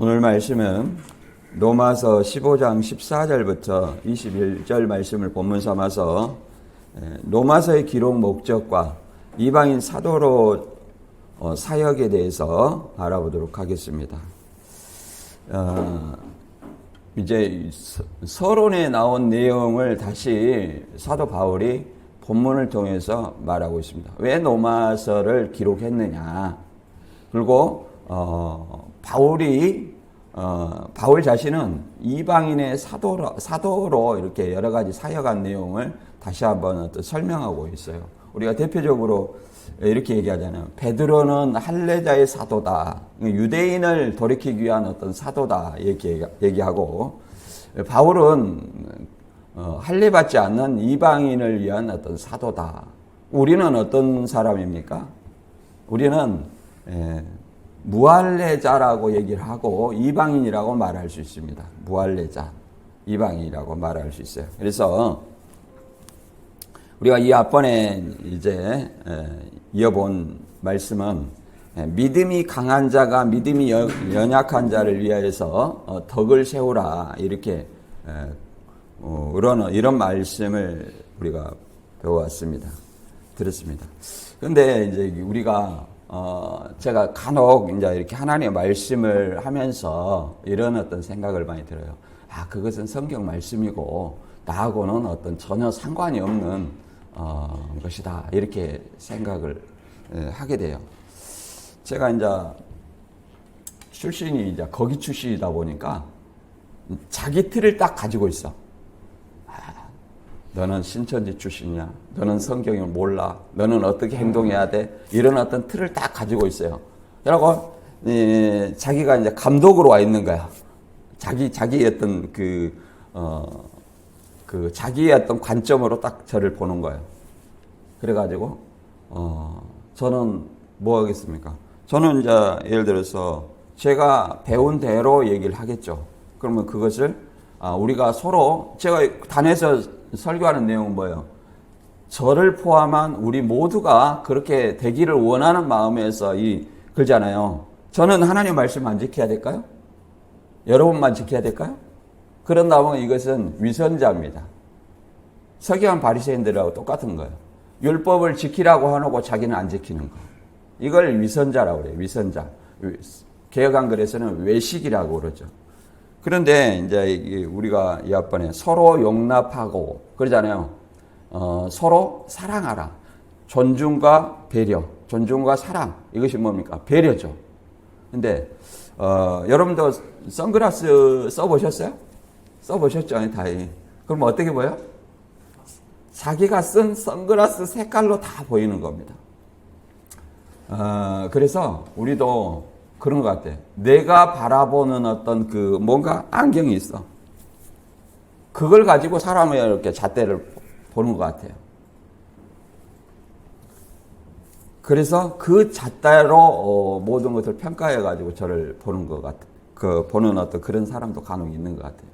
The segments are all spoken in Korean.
오늘 말씀은 로마서 15장 14절부터 21절 말씀을 본문 삼아서 로마서의 기록 목적과 이방인 사도로 사역에 대해서 알아보도록 하겠습니다. 이제 서론에 나온 내용을 다시 사도 바울이 본문을 통해서 말하고 있습니다. 왜 로마서를 기록했느냐? 그리고 바울 자신은 이방인의 사도로 이렇게 여러 가지 사역한 내용을 다시 한번 설명하고 있어요. 우리가 대표적으로 이렇게 얘기하잖아요. 베드로는 할례자의 사도다. 유대인을 돌이키기 위한 어떤 사도다. 이렇게 얘기하고, 바울은 할례받지 않는 이방인을 위한 어떤 사도다. 우리는 어떤 사람입니까? 우리는 무할례자라고 얘기를 하고 이방인이라고 말할 수 있습니다. 무할례자, 이방인이라고 말할 수 있어요. 그래서 우리가 이 앞번에 이제 이어본 말씀은 믿음이 강한 자가 믿음이 연약한 자를 위하여서 덕을 세우라, 이렇게 이런 말씀을 우리가 배워왔습니다. 들었습니다. 그런데 이제 우리가 제가 간혹 이제 이렇게 하나님의 말씀을 하면서 이런 어떤 생각을 많이 들어요. 그것은 성경 말씀이고 나하고는 어떤 전혀 상관이 없는 것이다, 이렇게 생각을 하게 돼요. 제가 이제 출신이 이제 거기 출신이다 보니까 자기 틀을 딱 가지고 있어. 너는 신천지 출신이야. 너는 성경을 몰라. 너는 어떻게 행동해야 돼. 이런 어떤 틀을 딱 가지고 있어요. 그리고 자기가 이제 감독으로 와 있는 거야. 자기의 어떤 자기의 어떤 관점으로 딱 저를 보는 거예요. 그래가지고 저는 뭐 하겠습니까? 저는 이제 예를 들어서 제가 배운 대로 얘기를 하겠죠. 그러면 그것을 우리가 서로, 제가 단에서 설교하는 내용은 뭐예요? 저를 포함한 우리 모두가 그렇게 되기를 원하는 마음에서 그러잖아요. 저는 하나님 말씀 안 지켜야 될까요? 여러분만 지켜야 될까요? 그런다면 이것은 위선자입니다. 서기관 바리새인들하고 똑같은 거예요. 율법을 지키라고 하고 자기는 안 지키는 거. 이걸 위선자라고 그래요. 위선자. 개역한글에서는 외식이라고 그러죠. 그런데 이제 우리가 이 앞번에 서로 용납하고 그러잖아요. 서로 사랑하라. 존중과 배려, 존중과 사랑. 이것이 뭡니까? 배려죠. 근데 여러분도 선글라스 써보셨어요? 써보셨죠? 다행히. 그럼 어떻게 보여? 자기가 쓴 선글라스 색깔로 다 보이는 겁니다. 그래서 우리도 그런 것 같아. 내가 바라보는 어떤 뭔가 안경이 있어. 그걸 가지고 사람을 이렇게 잣대를 보는 것 같아요. 그래서 그 잣대로 모든 것을 평가해가지고 저를 보는 것 같아. 보는 어떤 그런 사람도 간혹 있는 것 같아요.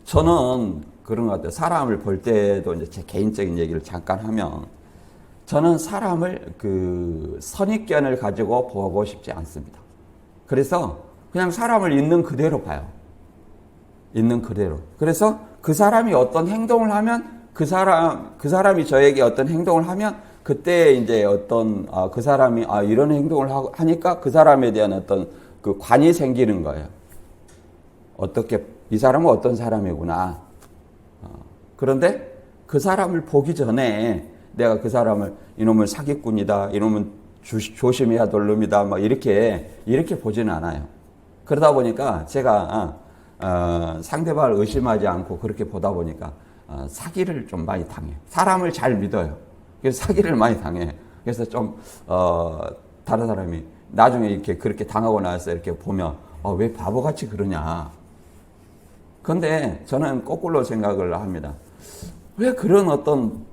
저는 그런 것 같아요. 사람을 볼 때도 이제 제 개인적인 얘기를 잠깐 하면, 저는 사람을 선입견을 가지고 보고 싶지 않습니다. 그래서 그냥 사람을 있는 그대로 봐요. 있는 그대로. 그래서 그 사람이 어떤 행동을 하면 그 사람이 저에게 어떤 행동을 하면 그때 이제 그 사람이 이런 행동을 하니까 그 사람에 대한 어떤 관이 생기는 거예요. 이 사람은 어떤 사람이구나. 그런데 그 사람을 보기 전에 내가 그 사람을 이놈은 사기꾼이다, 이놈은 조심해야 될 놈이다, 막 이렇게 보지는 않아요. 그러다 보니까 제가 상대방을 의심하지 않고 그렇게 보다 보니까 사기를 좀 많이 당해요. 사람을 잘 믿어요. 그래서 사기를 많이 당해. 그래서 좀 다른 사람이 나중에 이렇게 그렇게 당하고 나서 이렇게 보면 왜 바보같이 그러냐. 그런데 저는 거꾸로 생각을 합니다. 왜 그런 어떤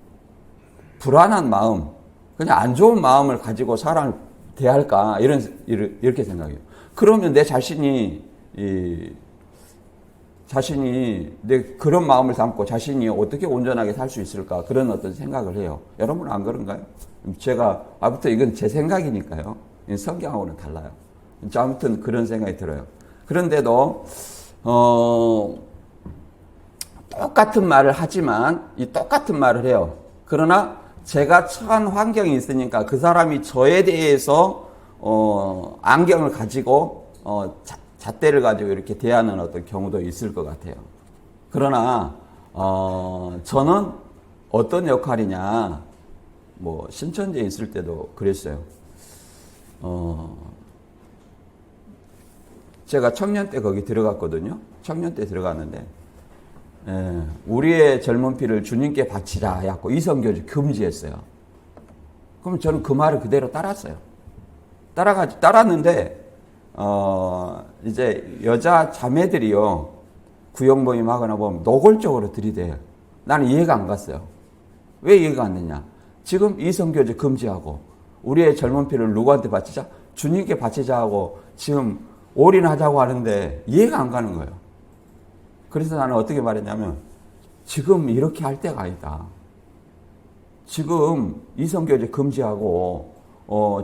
불안한 마음, 그냥 안 좋은 마음을 가지고 사람을 대할까, 이렇게 생각해요. 그러면 내 자신이 내 그런 마음을 담고 자신이 어떻게 온전하게 살 수 있을까, 그런 어떤 생각을 해요. 여러분은 안 그런가요? 아무튼 이건 제 생각이니까요. 성경하고는 달라요. 아무튼 그런 생각이 들어요. 그런데도 똑같은 말을 하지만 이 똑같은 말을 해요. 그러나 제가 처한 환경이 있으니까 그 사람이 저에 대해서 안경을 가지고 잣대를 가지고 이렇게 대하는 어떤 경우도 있을 것 같아요. 그러나 저는 어떤 역할이냐, 뭐 신천지에 있을 때도 그랬어요. 제가 청년 때 거기 들어갔거든요. 청년 때 들어갔는데 우리의 젊은 피를 주님께 바치라 해갖고 이성교제 금지했어요. 그럼 저는 그 말을 그대로 따랐어요. 따랐는데 이제 여자 자매들이요, 구역 모임 하거나 보면 노골적으로 들이대요. 나는 이해가 안 갔어요. 왜 이해가 안 되냐? 지금 이성교제 금지하고 우리의 젊은 피를 누구한테 바치자? 주님께 바치자 하고 지금 올인하자고 하는데 이해가 안 가는 거예요. 그래서 나는 어떻게 말했냐면, 지금 이렇게 할 때가 아니다. 지금 이성교제 금지하고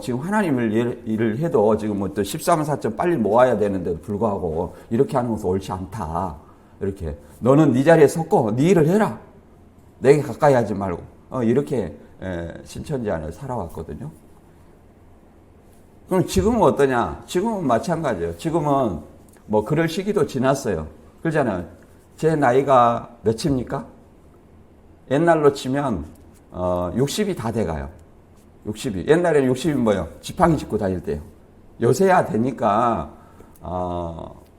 지금 하나님을 일을 해도 지금 뭐 또 13사점 빨리 모아야 되는데도 불구하고 이렇게 하는 것은 옳지 않다. 이렇게 너는 네 자리에 섰고 네 일을 해라. 내게 가까이 하지 말고 이렇게 신천지 안에 살아왔거든요. 그럼 지금은 어떠냐? 지금은 마찬가지예요. 지금은 뭐 그럴 시기도 지났어요. 그러잖아요. 제 나이가 몇입니까? 옛날로 치면 60이 다 돼가요. 60이. 옛날에는 60이 뭐예요? 지팡이 짚고 다닐 때요. 요새야 되니까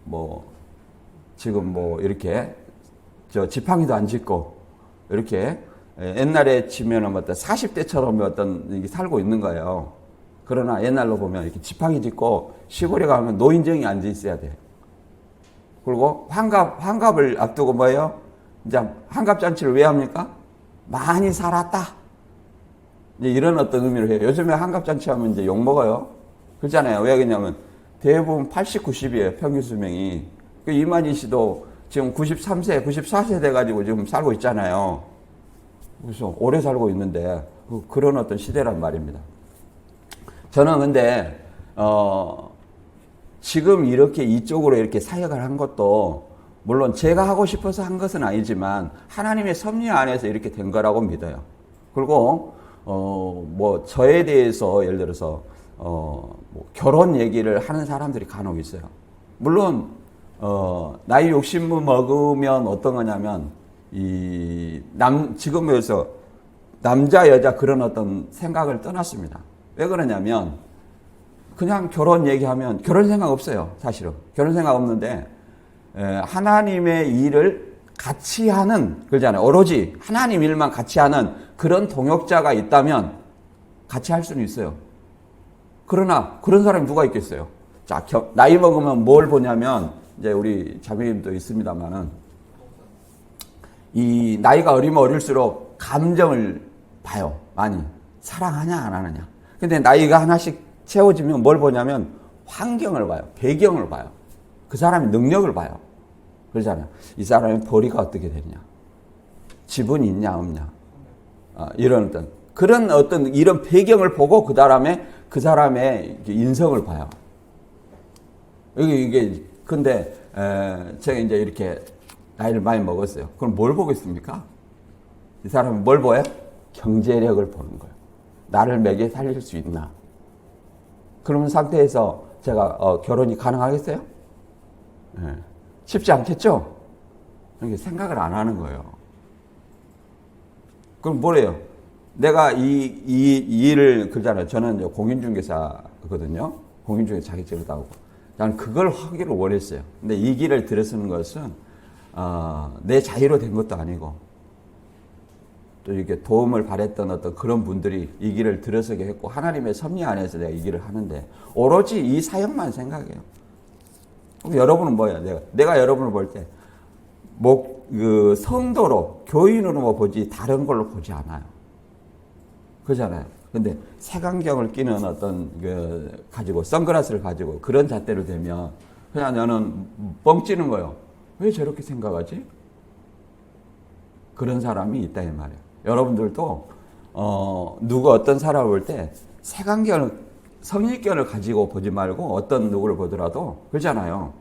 뭐 지금 뭐 이렇게 지팡이도 안 짚고 이렇게 옛날에 치면은 어떤 40대처럼 어떤 이게 살고 있는 거예요. 그러나 옛날로 보면 이렇게 지팡이 짚고 시골에 가면 노인정이 앉아 있어야 돼요. 그리고 환갑을 앞두고 뭐예요? 이제 환갑잔치를 왜 합니까? 많이 살았다. 이제 이런 어떤 의미로 해요. 요즘에 환갑잔치 하면 이제 욕먹어요. 그렇잖아요. 왜 그러냐면 대부분 80, 90이에요. 평균 수명이. 이만희 씨도 지금 93세, 94세 돼가지고 지금 살고 있잖아요. 그래서 오래 살고 있는데 그런 어떤 시대란 말입니다. 저는 근데 지금 이렇게 이쪽으로 이렇게 사역을 한 것도 물론 제가 하고 싶어서 한 것은 아니지만 하나님의 섭리 안에서 이렇게 된 거라고 믿어요. 그리고 뭐 저에 대해서 예를 들어서 뭐 결혼 얘기를 하는 사람들이 간혹 있어요. 물론 나이 60 먹으면 어떤 거냐면 지금에서 남자 여자 그런 어떤 생각을 떠났습니다. 왜 그러냐면 그냥 결혼 얘기하면 결혼 생각 없어요. 사실은 결혼 생각 없는데 하나님의 일을 같이 하는, 그러잖아요. 오로지 하나님 일만 같이 하는 그런 동역자가 있다면 같이 할 수는 있어요. 그러나 그런 사람이 누가 있겠어요? 자, 나이 먹으면 뭘 보냐면 이제 우리 자매님도 있습니다만은 이 나이가 어리면 어릴수록 감정을 봐요. 많이 사랑하냐 안 하느냐. 근데 나이가 하나씩 채워지면 뭘 보냐면 환경을 봐요. 배경을 봐요. 그 사람의 능력을 봐요. 그러잖아요. 이 사람의 벌이가 어떻게 되느냐. 지분이 있냐 없냐. 이런 그런 이런 배경을 보고 그 사람의 인성을 봐요. 이게 근데 제가 이제 이렇게 나이를 많이 먹었어요. 그럼 뭘 보겠습니까? 이 사람은 뭘 보여요? 경제력을 보는 거예요. 나를 먹여 살릴 수 있나? 그런 상태에서 제가 결혼이 가능하겠어요? 네. 쉽지 않겠죠? 이렇게 생각을 안 하는 거예요. 그럼 뭐래요? 내가 이 일을 그러잖아요. 저는 이제 공인중개사거든요. 공인중개사 자격증을 따고. 나는 그걸 하기를 원했어요. 근데 이 길을 들어서는 것은 내 자유로 된 것도 아니고 또 이렇게 도움을 바랬던 어떤 그런 분들이 이 길을 들어서게 했고 하나님의 섭리 안에서 내가 이 길을 하는데 오로지 이 사역만 생각해요. 그럼 여러분은 뭐야? 내가 여러분을 볼 때 그 성도로 교인으로 보지 다른 걸로 보지 않아요. 그러잖아요. 근데 색안경을 끼는 어떤 가지고 선글라스를 가지고 그런 잣대를 대면 그냥 나는 뻥 찌는 거예요. 왜 저렇게 생각하지? 그런 사람이 있다 이 말이에요. 여러분들도 누구 어떤 사람을 볼 때 색안경을 선입견을 가지고 보지 말고 어떤 누구를 보더라도 그러잖아요.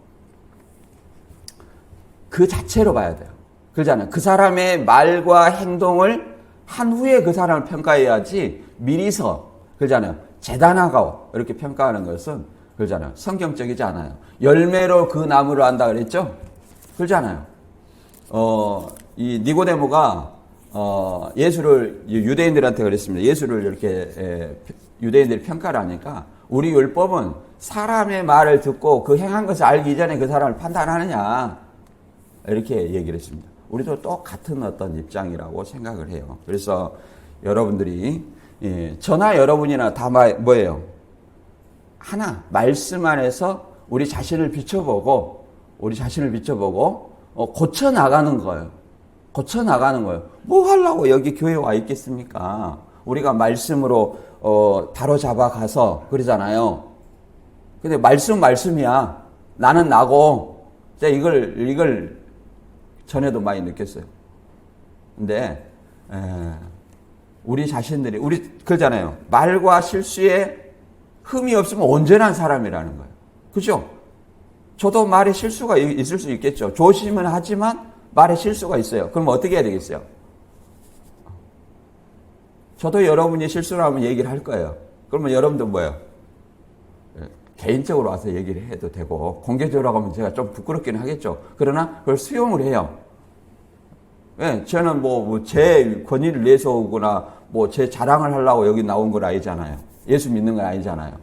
그 자체로 봐야 돼요. 그러잖아요. 그 사람의 말과 행동을 한 후에 그 사람을 평가해야지 미리서, 그러잖아요. 재단하고 이렇게 평가하는 것은, 그러잖아요. 성경적이지 않아요. 열매로 그 나무를 안다 그랬죠? 그러잖아요. 이 니고데모가 예수를 유대인들한테 그랬습니다. 예수를 이렇게 유대인들이 평가를 하니까 우리 율법은 사람의 말을 듣고 그 행한 것을 알기 전에 그 사람을 판단하느냐 이렇게 얘기를 했습니다. 우리도 똑같은 어떤 입장이라고 생각을 해요. 그래서 여러분들이 저나 여러분이나 다 뭐예요? 하나 말씀 안에서 우리 자신을 비춰보고 고쳐 나가는 거예요. 고쳐 나가는 거예요. 뭐 하려고 여기 교회에 와 있겠습니까? 우리가 말씀으로 바로 잡아가서 그러잖아요. 근데 말씀이야. 나는 나고. 제가 이걸 전에도 많이 느꼈어요. 근데 우리 자신들이 그러잖아요. 말과 실수에 흠이 없으면 온전한 사람이라는 거예요. 그죠? 저도 말에 실수가 있을 수 있겠죠. 조심은 하지만 말에 실수가 있어요. 그럼 어떻게 해야 되겠어요? 저도 여러분이 실수를 하면 얘기를 할 거예요. 그러면 여러분도 뭐예요? 개인적으로 와서 얘기를 해도 되고, 공개적으로 하면 제가 좀 부끄럽기는 하겠죠. 그러나 그걸 수용을 해요. 예, 저는 제 권위를 내세우거나 제 자랑을 하려고 여기 나온 건 아니잖아요. 예수 믿는 건 아니잖아요.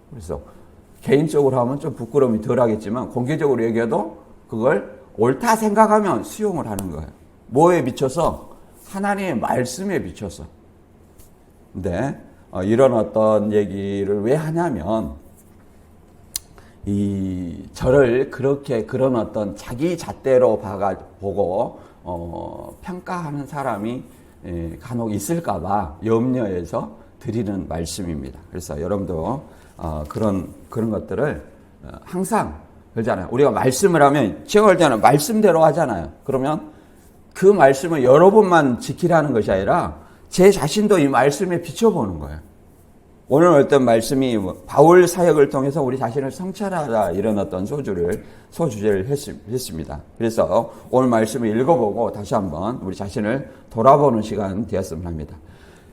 그래서 개인적으로 하면 좀 부끄러움이 덜 하겠지만, 공개적으로 얘기해도 그걸 옳다 생각하면 수용을 하는 거예요. 뭐에 비춰서? 하나님의 말씀에 비춰서. 근데 이런 어떤 얘기를 왜 하냐면, 저를 그런 어떤 자기 잣대로 보고 평가하는 사람이 간혹 있을까봐 염려해서 드리는 말씀입니다. 그래서 여러분도 그런 것들을 항상 그러잖아요. 우리가 말씀을 하면 제가 그러잖아요. 말씀대로 하잖아요. 그러면 그 말씀을 여러분만 지키라는 것이 아니라 제 자신도 이 말씀에 비춰보는 거예요. 오늘 어떤 말씀이 바울 사역을 통해서 우리 자신을 성찰하라 이런 어떤 소주제를 했습니다. 그래서 오늘 말씀을 읽어보고 다시 한번 우리 자신을 돌아보는 시간 되었으면 합니다.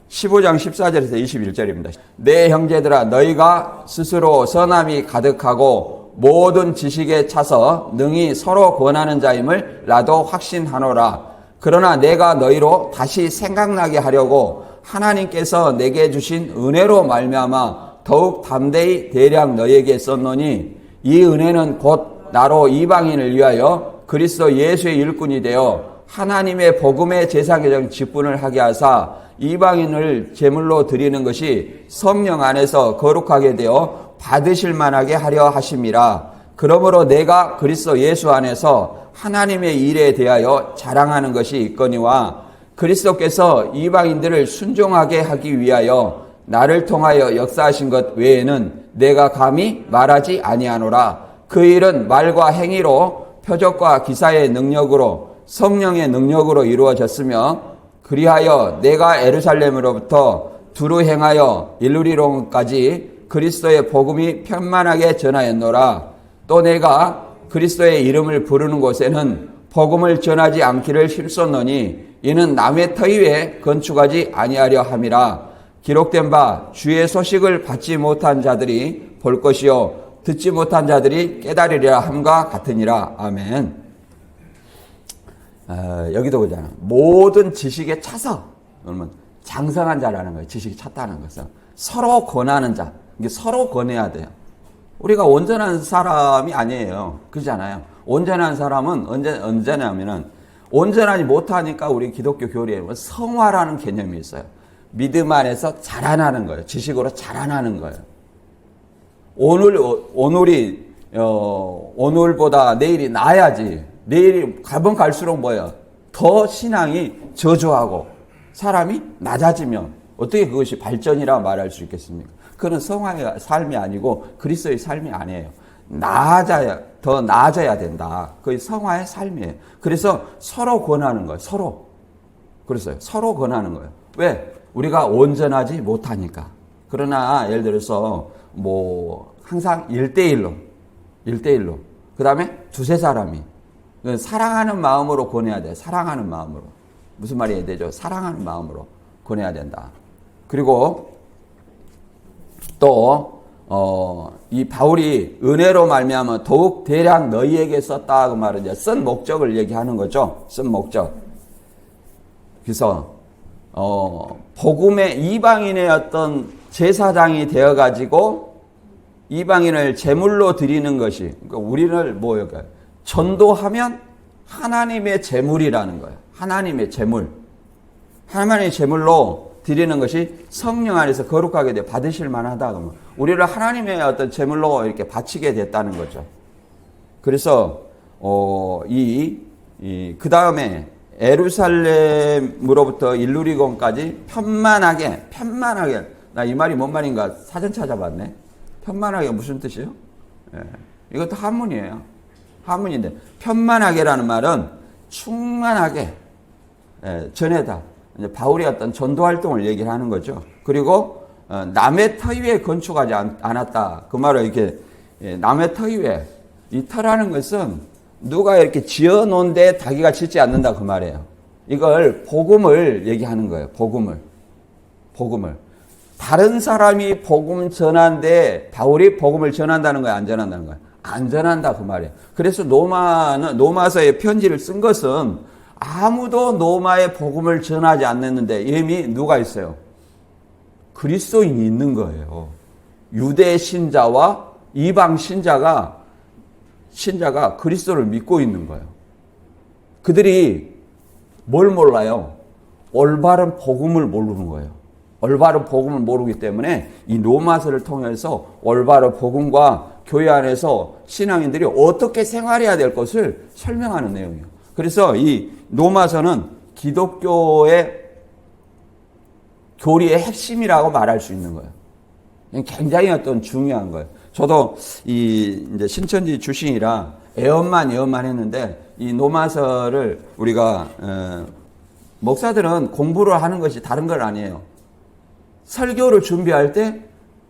15장 14절에서 21절입니다. 내 형제들아 너희가 스스로 선함이 가득하고 모든 지식에 차서 능히 서로 권하는 자임을 나도 확신하노라. 그러나 내가 너희로 다시 생각나게 하려고 하나님께서 내게 주신 은혜로 말미암아 더욱 담대히 대량 너희에게 썼노니 이 은혜는 곧 나로 이방인을 위하여 그리스도 예수의 일꾼이 되어 하나님의 복음의 제사계정 직분을 하게 하사 이방인을 제물로 드리는 것이 성령 안에서 거룩하게 되어 받으실 만하게 하려 하심이라. 그러므로 내가 그리스도 예수 안에서 하나님의 일에 대하여 자랑하는 것이 있거니와 그리스도께서 이방인들을 순종하게 하기 위하여 나를 통하여 역사하신 것 외에는 내가 감히 말하지 아니하노라. 그 일은 말과 행위로 표적과 기사의 능력으로 성령의 능력으로 이루어졌으며 그리하여 내가 예루살렘으로부터 두루 행하여 일루리론까지 그리스도의 복음이 편만하게 전하였노라. 또 내가 그리스도의 이름을 부르는 곳에는 복음을 전하지 않기를 힘썼노니 이는 남의 터 위에 건축하지 아니하려 함이라. 기록된 바 주의 소식을 받지 못한 자들이 볼 것이요 듣지 못한 자들이 깨달으리라 함과 같으니라. 아멘. 여기도 그러잖아. 모든 지식에 차서, 그러면 장성한 자라는 거예요. 지식이 찼다는 것은 서로 권하는 자. 이게 서로 권해야 돼요. 우리가 온전한 사람이 아니에요. 그렇잖아요. 온전한 사람은 언제냐면은 온전하지 못하니까 우리 기독교 교리에 성화라는 개념이 있어요. 믿음 안에서 자라나는 거예요. 지식으로 자라나는 거예요. 오늘보다 내일이 나아야지. 내일이 가면 갈수록 뭐예요? 더 신앙이 저조하고 사람이 낮아지면 어떻게 그것이 발전이라 말할 수 있겠습니까? 그건 성화의 삶이 아니고 그리스도의 삶이 아니에요. 더 나아져야 된다. 그게 성화의 삶이에요. 그래서 서로 권하는 거예요. 그래서 서로 권하는 거예요. 왜? 우리가 온전하지 못하니까. 그러나 예를 들어서 항상 1대1로 그 다음에 두세 사람이 사랑하는 마음으로 권해야 돼. 사랑하는 마음으로. 무슨 말이 되죠? 사랑하는 마음으로 권해야 된다. 그리고 또 이 바울이 은혜로 말미암아 더욱 대량 너희에게 썼다 그 말은 이제 쓴 목적을 얘기하는 거죠. 쓴 목적. 그래서 복음의 이방인의 어떤 제사장이 되어 가지고 이방인을 제물로 드리는 것이, 그러니까 우리를 뭐예요? 전도하면 하나님의 제물이라는 거예요. 하나님의 제물. 하나님의 제물로 드리는 것이 성령 안에서 거룩하게 돼 받으실 만하다. 그러면 우리를 하나님의 어떤 제물로 이렇게 바치게 됐다는 거죠. 그래서 그 다음에 에루살렘으로부터 일루리곤까지 편만하게 나 이 말이 뭔 말인가 사전 찾아봤네. 편만하게 무슨 뜻이에요? 예, 이것도 한문이에요. 한문인데 편만하게라는 말은 충만하게 전해다. 이제 바울이 어떤 전도 활동을 얘기를 하는 거죠. 그리고 남의 터 위에 건축하지 않았다. 그 말을 이렇게 남의 터 위에, 이 터라는 것은 누가 이렇게 지어놓은데 자기가 짓지 않는다 그 말이에요. 이걸 복음을 얘기하는 거예요. 복음을. 다른 사람이 복음 전하는데 바울이 복음을 전한다는 거예요? 안 전한다는 거예요? 안 전한다 그 말이에요. 그래서 로마서의 편지를 쓴 것은 아무도 로마의 복음을 전하지 않았는데 이미 누가 있어요? 그리스도인이 있는 거예요. 유대 신자와 이방 신자가 그리스도를 믿고 있는 거예요. 그들이 뭘 몰라요? 올바른 복음을 모르는 거예요. 올바른 복음을 모르기 때문에 이 로마서를 통해서 올바른 복음과 교회 안에서 신앙인들이 어떻게 생활해야 될 것을 설명하는 내용이에요. 그래서 이 로마서는 기독교의 교리의 핵심이라고 말할 수 있는 거예요. 굉장히 어떤 중요한 거예요. 저도 이제 신천지 출신이라 애엄만 했는데 이 로마서를 우리가 목사들은 공부를 하는 것이 다른 건 아니에요. 설교를 준비할 때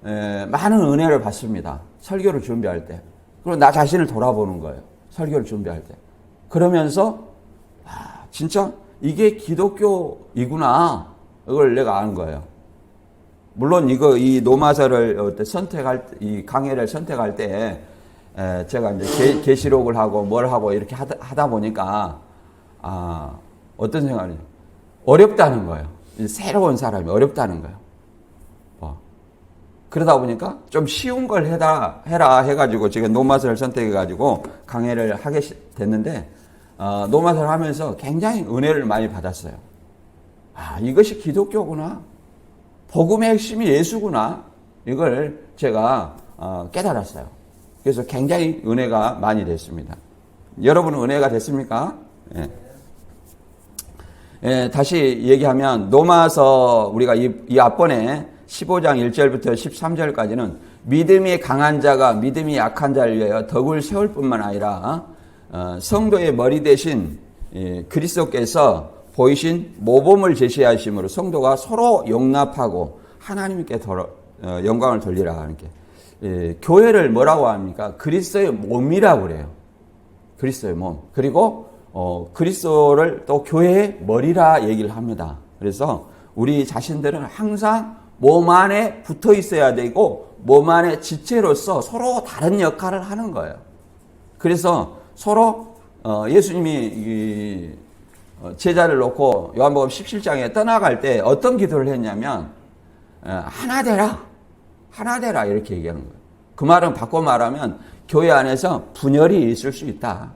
많은 은혜를 받습니다. 설교를 준비할 때. 그리고 나 자신을 돌아보는 거예요. 설교를 준비할 때. 그러면서 진짜 이게 기독교이구나. 이걸 내가 아는 거예요. 물론 이 로마서를 이 강해를 선택할 때 제가 이제 계시록을 하고 뭘 하고 이렇게 하다 보니까 어떤 생각이 어렵다는 거예요. 새로운 사람이 어렵다는 거예요. 그러다 보니까 좀 쉬운 걸 해라 해가지고 지금 로마서를 선택해가지고 강해를 하게 됐는데 로마서를 하면서 굉장히 은혜를 많이 받았어요. 이것이 기독교구나. 복음의 핵심이 예수구나. 이걸 제가 깨달았어요. 그래서 굉장히 은혜가 많이 됐습니다. 여러분은 은혜가 됐습니까? 다시 얘기하면 로마서 우리가 이 앞번에 15장 1절부터 13절까지는 믿음이 강한 자가 믿음이 약한 자를 위하여 덕을 세울 뿐만 아니라 성도의 머리 대신 그리스도께서 보이신 모범을 제시하심으로 성도가 서로 용납하고 하나님께 영광을 돌리라. 이렇게 교회를 뭐라고 합니까? 그리스도의 몸이라고 그래요. 그리스도의 몸. 그리고 그리스도를 또 교회의 머리라 얘기를 합니다. 그래서 우리 자신들은 항상 몸 안에 붙어 있어야 되고 몸 안에 지체로서 서로 다른 역할을 하는 거예요. 그래서 서로 예수님이 제자를 놓고 요한복음 17장에 떠나갈 때 어떤 기도를 했냐면 하나 되라 이렇게 얘기하는 거예요. 그 말은 바꿔 말하면 교회 안에서 분열이 있을 수 있다.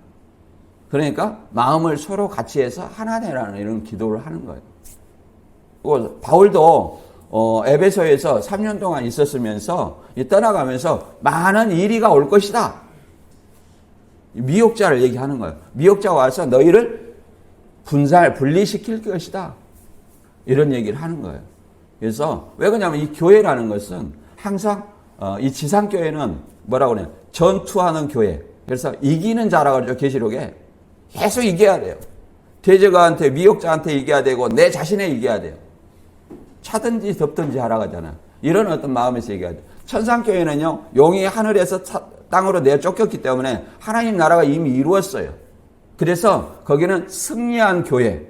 그러니까 마음을 서로 같이 해서 하나 되라는 이런 기도를 하는 거예요. 그리고 바울도 에베소에서 3년 동안 있었으면서 떠나가면서 많은 이리가 올 것이다. 미혹자를 얘기하는 거예요. 미혹자가 와서 너희를 분리시킬 것이다. 이런 얘기를 하는 거예요. 그래서 왜 그러냐면 이 교회라는 것은 항상 이 지상교회는 뭐라고 그래요? 전투하는 교회. 그래서 이기는 자라고 그러죠. 계시록에. 계속 이겨야 돼요. 대적한테 미혹자한테 이겨야 되고 내 자신에 이겨야 돼요. 차든지 덮든지 하라고 하잖아. 이런 어떤 마음에서 얘기해야 돼. 천상교회는요, 용이 하늘에서 땅으로 내쫓겼기 때문에 하나님 나라가 이미 이루었어요. 그래서 거기는 승리한 교회.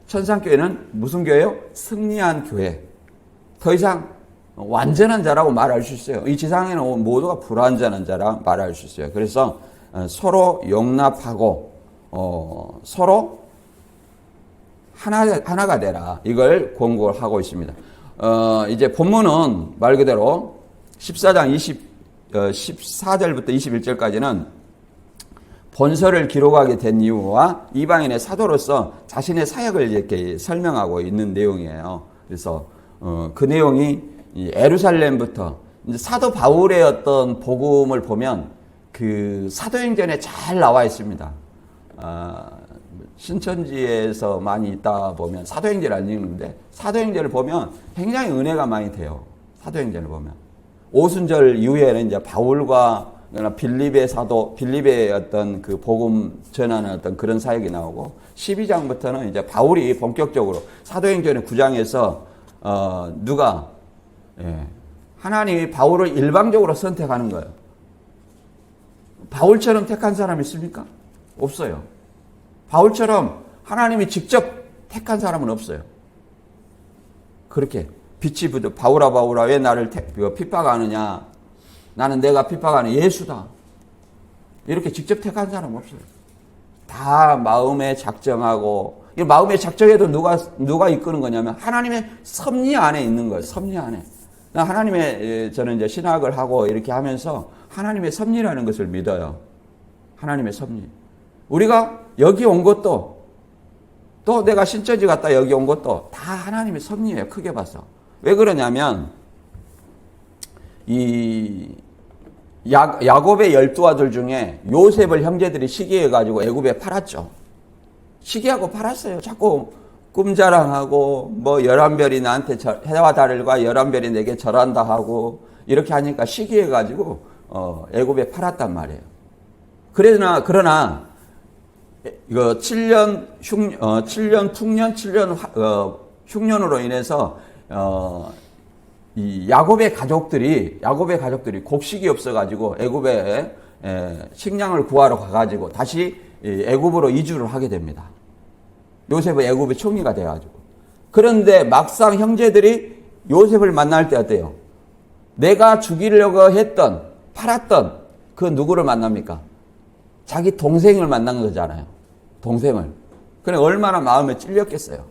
천상교회는 무슨 교회요? 승리한 교회. 더 이상 완전한 자라고 말할 수 있어요. 이 지상에는 모두가 불완전한 자라 말할 수 있어요. 그래서 서로 용납하고 서로 하나가 되라. 이걸 권고를 하고 있습니다. 이제 본문은 말 그대로 14장 14절부터 21절까지는 본서를 기록하게 된 이유와 이방인의 사도로서 자신의 사역을 이렇게 설명하고 있는 내용이에요. 그래서 그 내용이 예루살렘부터 이제 사도 바울의 어떤 복음을 보면 그 사도행전에 잘 나와 있습니다. 신천지에서 많이 있다 보면 사도행전을 안 읽는데 사도행전을 보면 굉장히 은혜가 많이 돼요. 사도행전을 보면 오순절 이후에는 이제 바울과 빌립의 사도, 빌립의 어떤 그 복음 전하는 어떤 그런 사역이 나오고 12장부터는 이제 바울이 본격적으로 사도행전의 9장에서 하나님이 바울을 일방적으로 선택하는 거예요. 바울처럼 택한 사람이 있습니까? 없어요. 바울처럼 하나님이 직접 택한 사람은 없어요. 그렇게 빛이 부드 바울아 바울아 왜 나를 핍박하느냐? 나는 내가 핍박하는 예수다. 이렇게 직접 택한 사람은 없어요. 다 마음에 작정하고 이 마음의 작정에도 누가 이끄는 거냐면 하나님의 섭리 안에 있는 거예요. 섭리 안에. 하나님의 저는 이제 신학을 하고 이렇게 하면서 하나님의 섭리라는 것을 믿어요. 하나님의 섭리. 우리가 여기 온 것도 또 내가 신천지 갔다 여기 온 것도 다 하나님의 섭리예요. 크게 봐서. 왜 그러냐면 이 야곱의 12아들 중에 요셉을 형제들이 시기해가지고 애굽에 팔았죠. 시기하고 팔았어요. 자꾸 꿈자랑하고 뭐 11별이 나한테 해와 달과 11별이 내게 절한다 하고 이렇게 하니까 시기해가지고 애굽에 팔았단 말이에요. 그러나 이거 7년 흉년으로 인해서 이 야곱의 가족들이 곡식이 없어가지고 애굽에 식량을 구하러 가가지고 다시 애굽으로 이주를 하게 됩니다. 요셉은 애굽의 총리가 돼가지고. 그런데 막상 형제들이 요셉을 만날 때 어때요? 내가 죽이려고 팔았던 그 누구를 만납니까? 자기 동생을 만난 거잖아요. 동생을. 그래 얼마나 마음에 찔렸겠어요.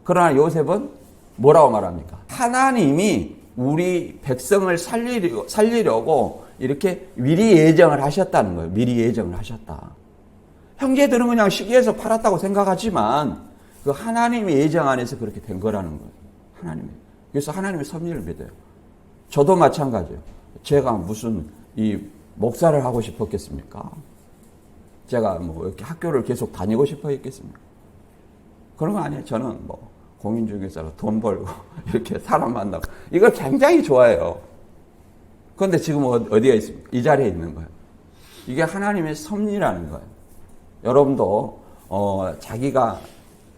그러나 요셉은 뭐라고 말합니까? 하나님이 우리 백성을 살리려고 이렇게 미리 예정을 하셨다는 거예요. 미리 예정을 하셨다. 형제들은 그냥 시기해서 팔았다고 생각하지만 그 하나님의 예정 안에서 그렇게 된 거라는 거예요. 그래서 하나님의 섭리를 믿어요. 저도 마찬가지예요. 제가 무슨 이 목사를 하고 싶었겠습니까? 제가 뭐 이렇게 학교를 계속 다니고 싶어 했겠습니까? 그런 거 아니에요. 저는 뭐 공인중개사로 돈 벌고 이렇게 사람 만나고 이걸 굉장히 좋아해요. 그런데 지금 어디에 있습니까? 이 자리에 있는 거예요. 이게 하나님의 섭리라는 거예요. 여러분도 자기가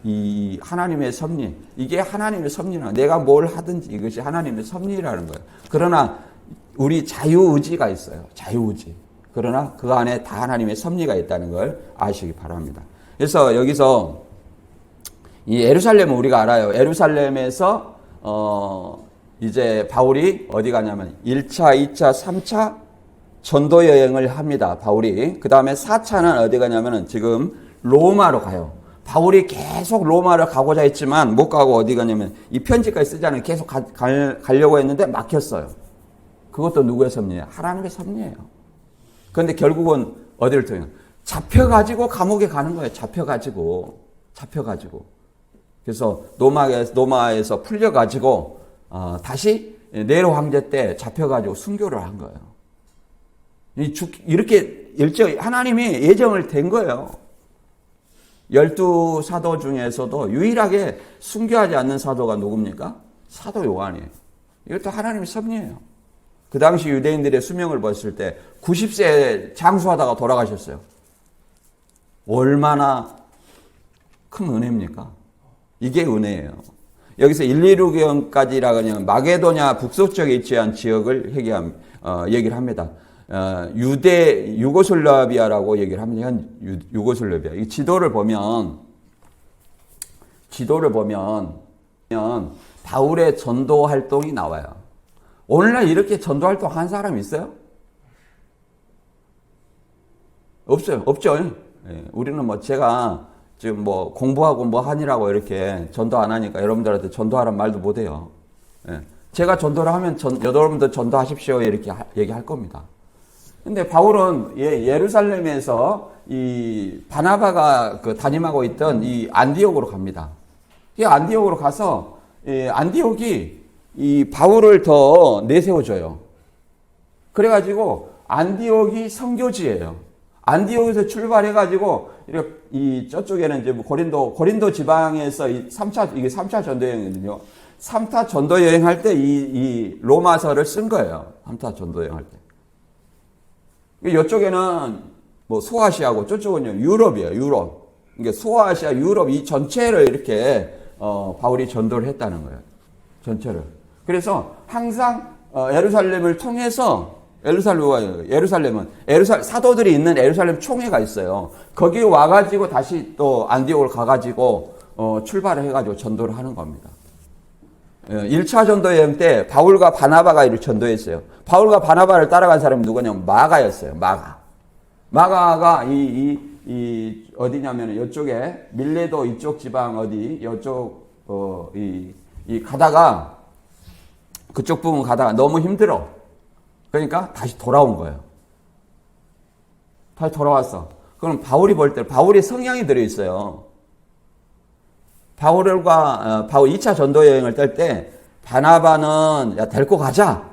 이 하나님의 섭리, 이게 하나님의 섭리라는 거예요. 내가 뭘 하든지 이것이 하나님의 섭리라는 거예요. 그러나 우리 자유의지가 있어요. 자유의지. 그러나 그 안에 다 하나님의 섭리가 있다는 걸 아시기 바랍니다. 그래서 여기서 이 예루살렘은 우리가 알아요. 예루살렘에서 이제 바울이 어디 가냐면 1차, 2차, 3차 전도 여행을 합니다. 바울이. 그 다음에 4차는 어디 가냐면은 지금 로마로 가요. 바울이 계속 로마를 가고자 했지만 못 가고 어디 가냐면 이 편지까지 쓰잖아요. 계속 가려고 했는데 막혔어요. 그것도 누구의 섭리예요? 하나님의 섭리예요. 그런데 결국은 어디를 통해요? 잡혀가지고 감옥에 가는 거예요. 잡혀가지고. 그래서 로마에서 풀려가지고 다시 네로 황제 때 잡혀가지고 순교를 한 거예요. 이렇게 하나님이 예정을 된 거예요. 12사도 중에서도 유일하게 순교하지 않는 사도가 누굽니까? 사도 요한이에요. 이것도 하나님의 섭리예요. 그 당시 유대인들의 수명을 봤을 때 90세 장수하다가 돌아가셨어요. 얼마나 큰 은혜입니까? 이게 은혜예요. 여기서 116년까지라 그냥 마게도냐 북서쪽에 위치한 지역을 얘기를 합니다. 유고슬라비아라고 얘기를 하면 유고슬라비아. 이 지도를 보면 바울의 전도 활동이 나와요. 오늘날 이렇게 전도 활동 한 사람 있어요? 없어요. 없죠. 예, 우리는 뭐 제가 지금 뭐 공부하고 뭐 하니라고 이렇게 전도 안 하니까 여러분들한테 전도하라는 말도 못 해요. 예, 제가 전도를 하면 여러분들 전도하십시오 이렇게 얘기할 겁니다. 근데 바울은 예루살렘에서 이 바나바가 그 담임하고 있던 이 안디옥으로 갑니다. 이 안디옥으로 가서 안디옥이 이 바울을 더 내세워줘요. 그래가지고 안디옥이 선교지예요. 안디옥에서 출발해가지고 이렇게 이 저쪽에는 이제 뭐 고린도 지방에서 이게 3차 전도 여행이거든요. 3차 전도 여행할 때 이 로마서를 쓴 거예요. 3차 전도 여행할 때. 이쪽에는 뭐 소아시아고 저쪽은요 유럽이에요. 유럽. 그러니까 소아시아, 유럽 이 전체를 이렇게 바울이 전도를 했다는 거예요. 전체를. 그래서 항상 예루살렘을 통해서 예루살렘은 사도들이 있는 예루살렘 총회가 있어요. 거기 와가지고 다시 또 안디옥을 가가지고 출발을 해가지고 전도를 하는 겁니다. 1차 전도 여행 때 바울과 바나바가 이를 전도했어요. 바울과 바나바를 따라간 사람이 누구냐면 마가였어요. 마가가 이 어디냐면 이쪽에 밀레도 이쪽 지방 어디 이쪽 이 가다가 그쪽 부분 가다가 너무 힘들어. 그러니까 다시 돌아온 거예요. 다시 돌아왔어. 그럼 바울이 볼 때 바울의 성향이 들어 있어요. 바울 2차 전도 여행을 뗄 때 바나바는 야 데리고 가자.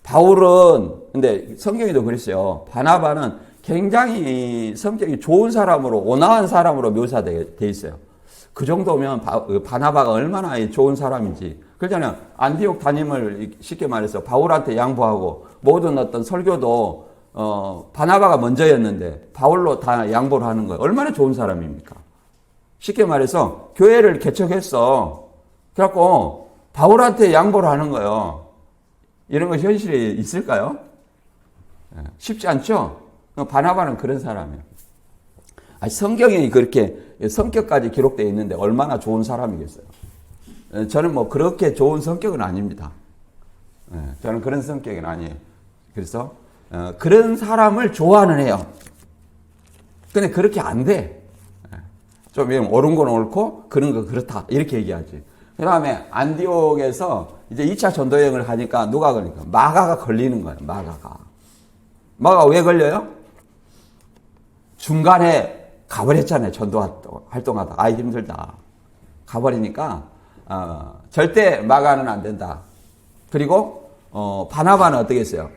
바울은 근데 성경에도 그랬어요. 바나바는 굉장히 성격이 좋은 사람으로 온화한 사람으로 묘사돼 있어요. 그 정도면 바나바가 얼마나 좋은 사람인지. 그렇잖아요. 안디옥 담임을 쉽게 말해서 바울한테 양보하고 모든 어떤 설교도 바나바가 먼저였는데 바울로 다 양보를 하는 거예요. 얼마나 좋은 사람입니까? 쉽게 말해서 교회를 개척했어. 그래갖고 바울한테 양보를 하는 거예요. 이런 거 현실에 있을까요? 쉽지 않죠? 바나바는 그런 사람이에요. 성경이 그렇게 성격까지 기록되어 있는데 얼마나 좋은 사람이겠어요. 저는 뭐 그렇게 좋은 성격은 아닙니다. 저는 그런 성격은 아니에요. 그래서 그런 사람을 좋아는 해요. 근데 그렇게 안 돼. 좀 옳은 건 옳고 그런 거 그렇다 이렇게 얘기하지. 그 다음에 안디옥에서 이제 2차 전도 여행을 하니까 누가 걸리니까 마가가 걸리는 거예요. 마가가 왜 걸려요? 중간에 가버렸잖아요. 전도 활동하다. 아 힘들다. 가버리니까 절대 마가는 안 된다. 그리고 바나바는 어떻게 했어요?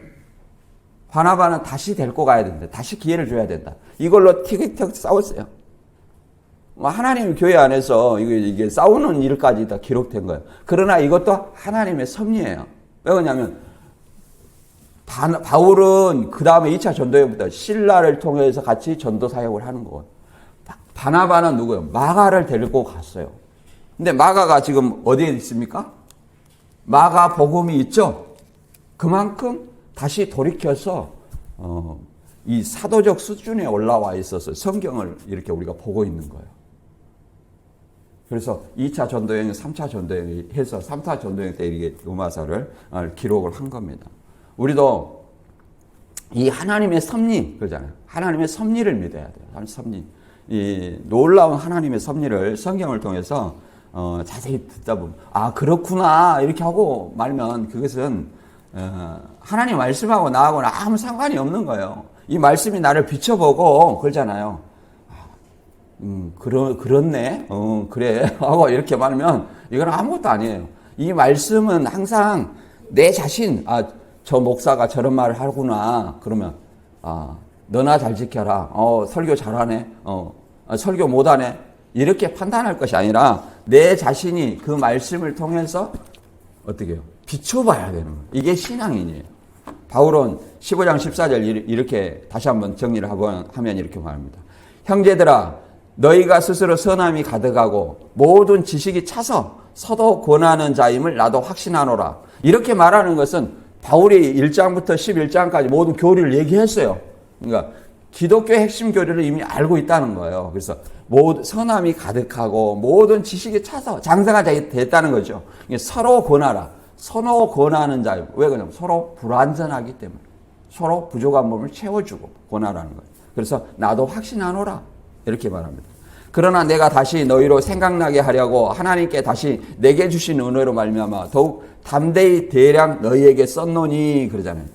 바나바는 다시 데리고 가야 된다. 다시 기회를 줘야 된다. 이걸로 티격태격 싸웠어요. 하나님 교회 안에서 이게 싸우는 일까지 다 기록된 거예요. 그러나 이것도 하나님의 섭리예요. 왜 그러냐면 바울은 그 다음에 2차 전도회부터 신라를 통해서 같이 전도 사역을 하는 거예요. 바나바는 누구예요? 마가를 데리고 갔어요. 근데 마가가 지금 어디에 있습니까? 마가 복음이 있죠? 그만큼 다시 돌이켜서 이 사도적 수준에 올라와 있어서 성경을 이렇게 우리가 보고 있는 거예요. 그래서 2차 전도여행, 3차 전도여행 해서 3차 전도여행 때 이렇게 로마서를 기록을 한 겁니다. 우리도 이 하나님의 섭리, 그러잖아요. 하나님의 섭리를 믿어야 돼요. 하나님의 섭리. 이 놀라운 하나님의 섭리를 성경을 통해서 자세히 듣다 보면 아 그렇구나 이렇게 하고 말면 그것은 하나님 말씀하고 나하고는 아무 상관이 없는 거예요. 이 말씀이 나를 비춰보고 그러잖아요. 그렇네. 그래. 하고 이렇게 말하면 이건 아무것도 아니에요. 이 말씀은 항상 내 자신, 저 목사가 저런 말을 하구나. 그러면, 너나 잘 지켜라. 설교 잘하네. 설교 못하네. 이렇게 판단할 것이 아니라 내 자신이 그 말씀을 통해서 어떻게 해요? 비춰봐야 되는 거예요. 이게 신앙인이에요. 바울은 15장 14절 이렇게 다시 한번 정리를 하면 이렇게 말합니다. 형제들아, 너희가 스스로 선함이 가득하고 모든 지식이 차서 서도 권하는 자임을 나도 확신하노라. 이렇게 말하는 것은 바울이 1장부터 11장까지 모든 교리를 얘기했어요. 그러니까 기독교의 핵심 교리를 이미 알고 있다는 거예요. 그래서 모든 선함이 가득하고 모든 지식이 차서 장사가 됐다는 거죠. 서로 권하라. 서로 권하는 자. 왜 그러냐면 서로 불완전하기 때문에. 서로 부족한 몸을 채워주고 권하라는 거예요. 그래서 나도 확신하노라. 이렇게 말합니다. 그러나 내가 다시 너희로 생각나게 하려고 하나님께 다시 내게 주신 은혜로 말미암아 더욱 담대히 대량 너희에게 썼노니 그러잖아요.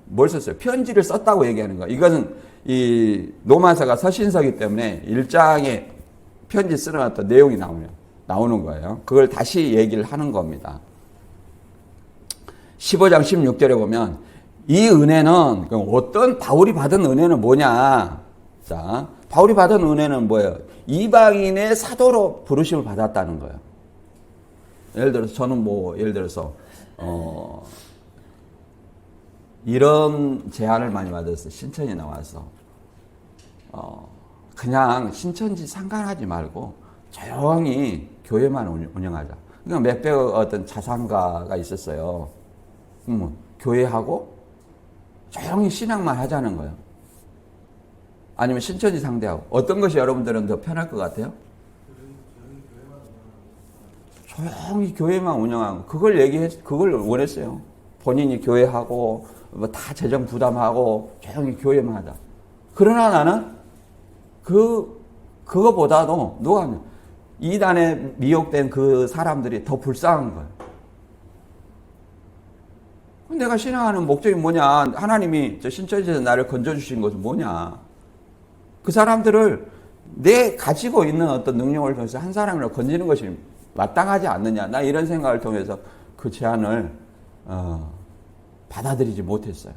뭘 썼어요? 편지를 썼다고 얘기하는 거예요. 이것은 이 로마서가 서신서기 때문에 1장에 편지 쓰러놨던 내용이 나오는 거예요. 그걸 다시 얘기를 하는 겁니다. 15장 16절에 보면 이 은혜는 어떤 바울이 받은 은혜는 뭐냐? 자, 바울이 받은 은혜는 뭐예요? 이방인의 사도로 부르심을 받았다는 거예요. 예를 들어서 저는 예를 들어서 이런 제안을 많이 받았어요. 신천에 나와서 그냥 신천지 상관하지 말고 조용히 교회만 운영하자. 그러니까 몇백억 어떤 자산가가 있었어요. 교회하고 조용히 신앙만 하자는 거예요. 아니면 신천지 상대하고 어떤 것이 여러분들은 더 편할 것 같아요? 조용히 교회만 운영하고 그걸 원했어요. 본인이 교회하고 다 재정 부담하고 조용히 교회만 하자. 그러나 나는 그거보다도 누가 이단에 미혹된 그 사람들이 더 불쌍한 거예요. 내가 신앙하는 목적이 뭐냐? 하나님이 저 신천지에서 나를 건져주신 것은 뭐냐? 그 사람들을 내 가지고 있는 어떤 능력을 통해서 한 사람을 건지는 것이 마땅하지 않느냐? 나 이런 생각을 통해서 그 제안을 받아들이지 못했어요.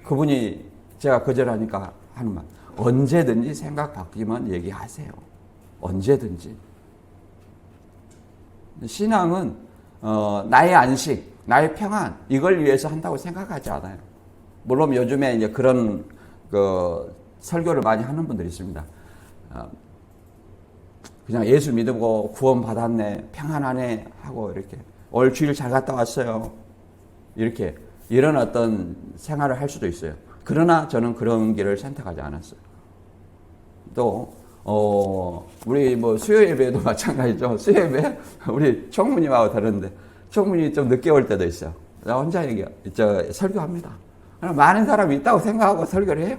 그분이 제가 거절하니까 하는 말, 언제든지 생각 바뀌면 얘기하세요. 언제든지. 신앙은 나의 안식, 나의 평안 이걸 위해서 한다고 생각하지 않아요. 물론 요즘에 이제 그런 설교를 많이 하는 분들이 있습니다. 그냥 예수 믿고 구원 받았네, 평안하네 하고 이렇게 올 주일 잘 갔다 왔어요. 이렇게 이런 어떤 생활을 할 수도 있어요. 그러나 저는 그런 길을 선택하지 않았어요. 또 우리 수요 예배도 마찬가지죠. 수요 예배 우리 총무님하고 다른데 총무님이 좀 늦게 올 때도 있어요. 나 혼자 설교합니다. 많은 사람이 있다고 생각하고 설교를 해요.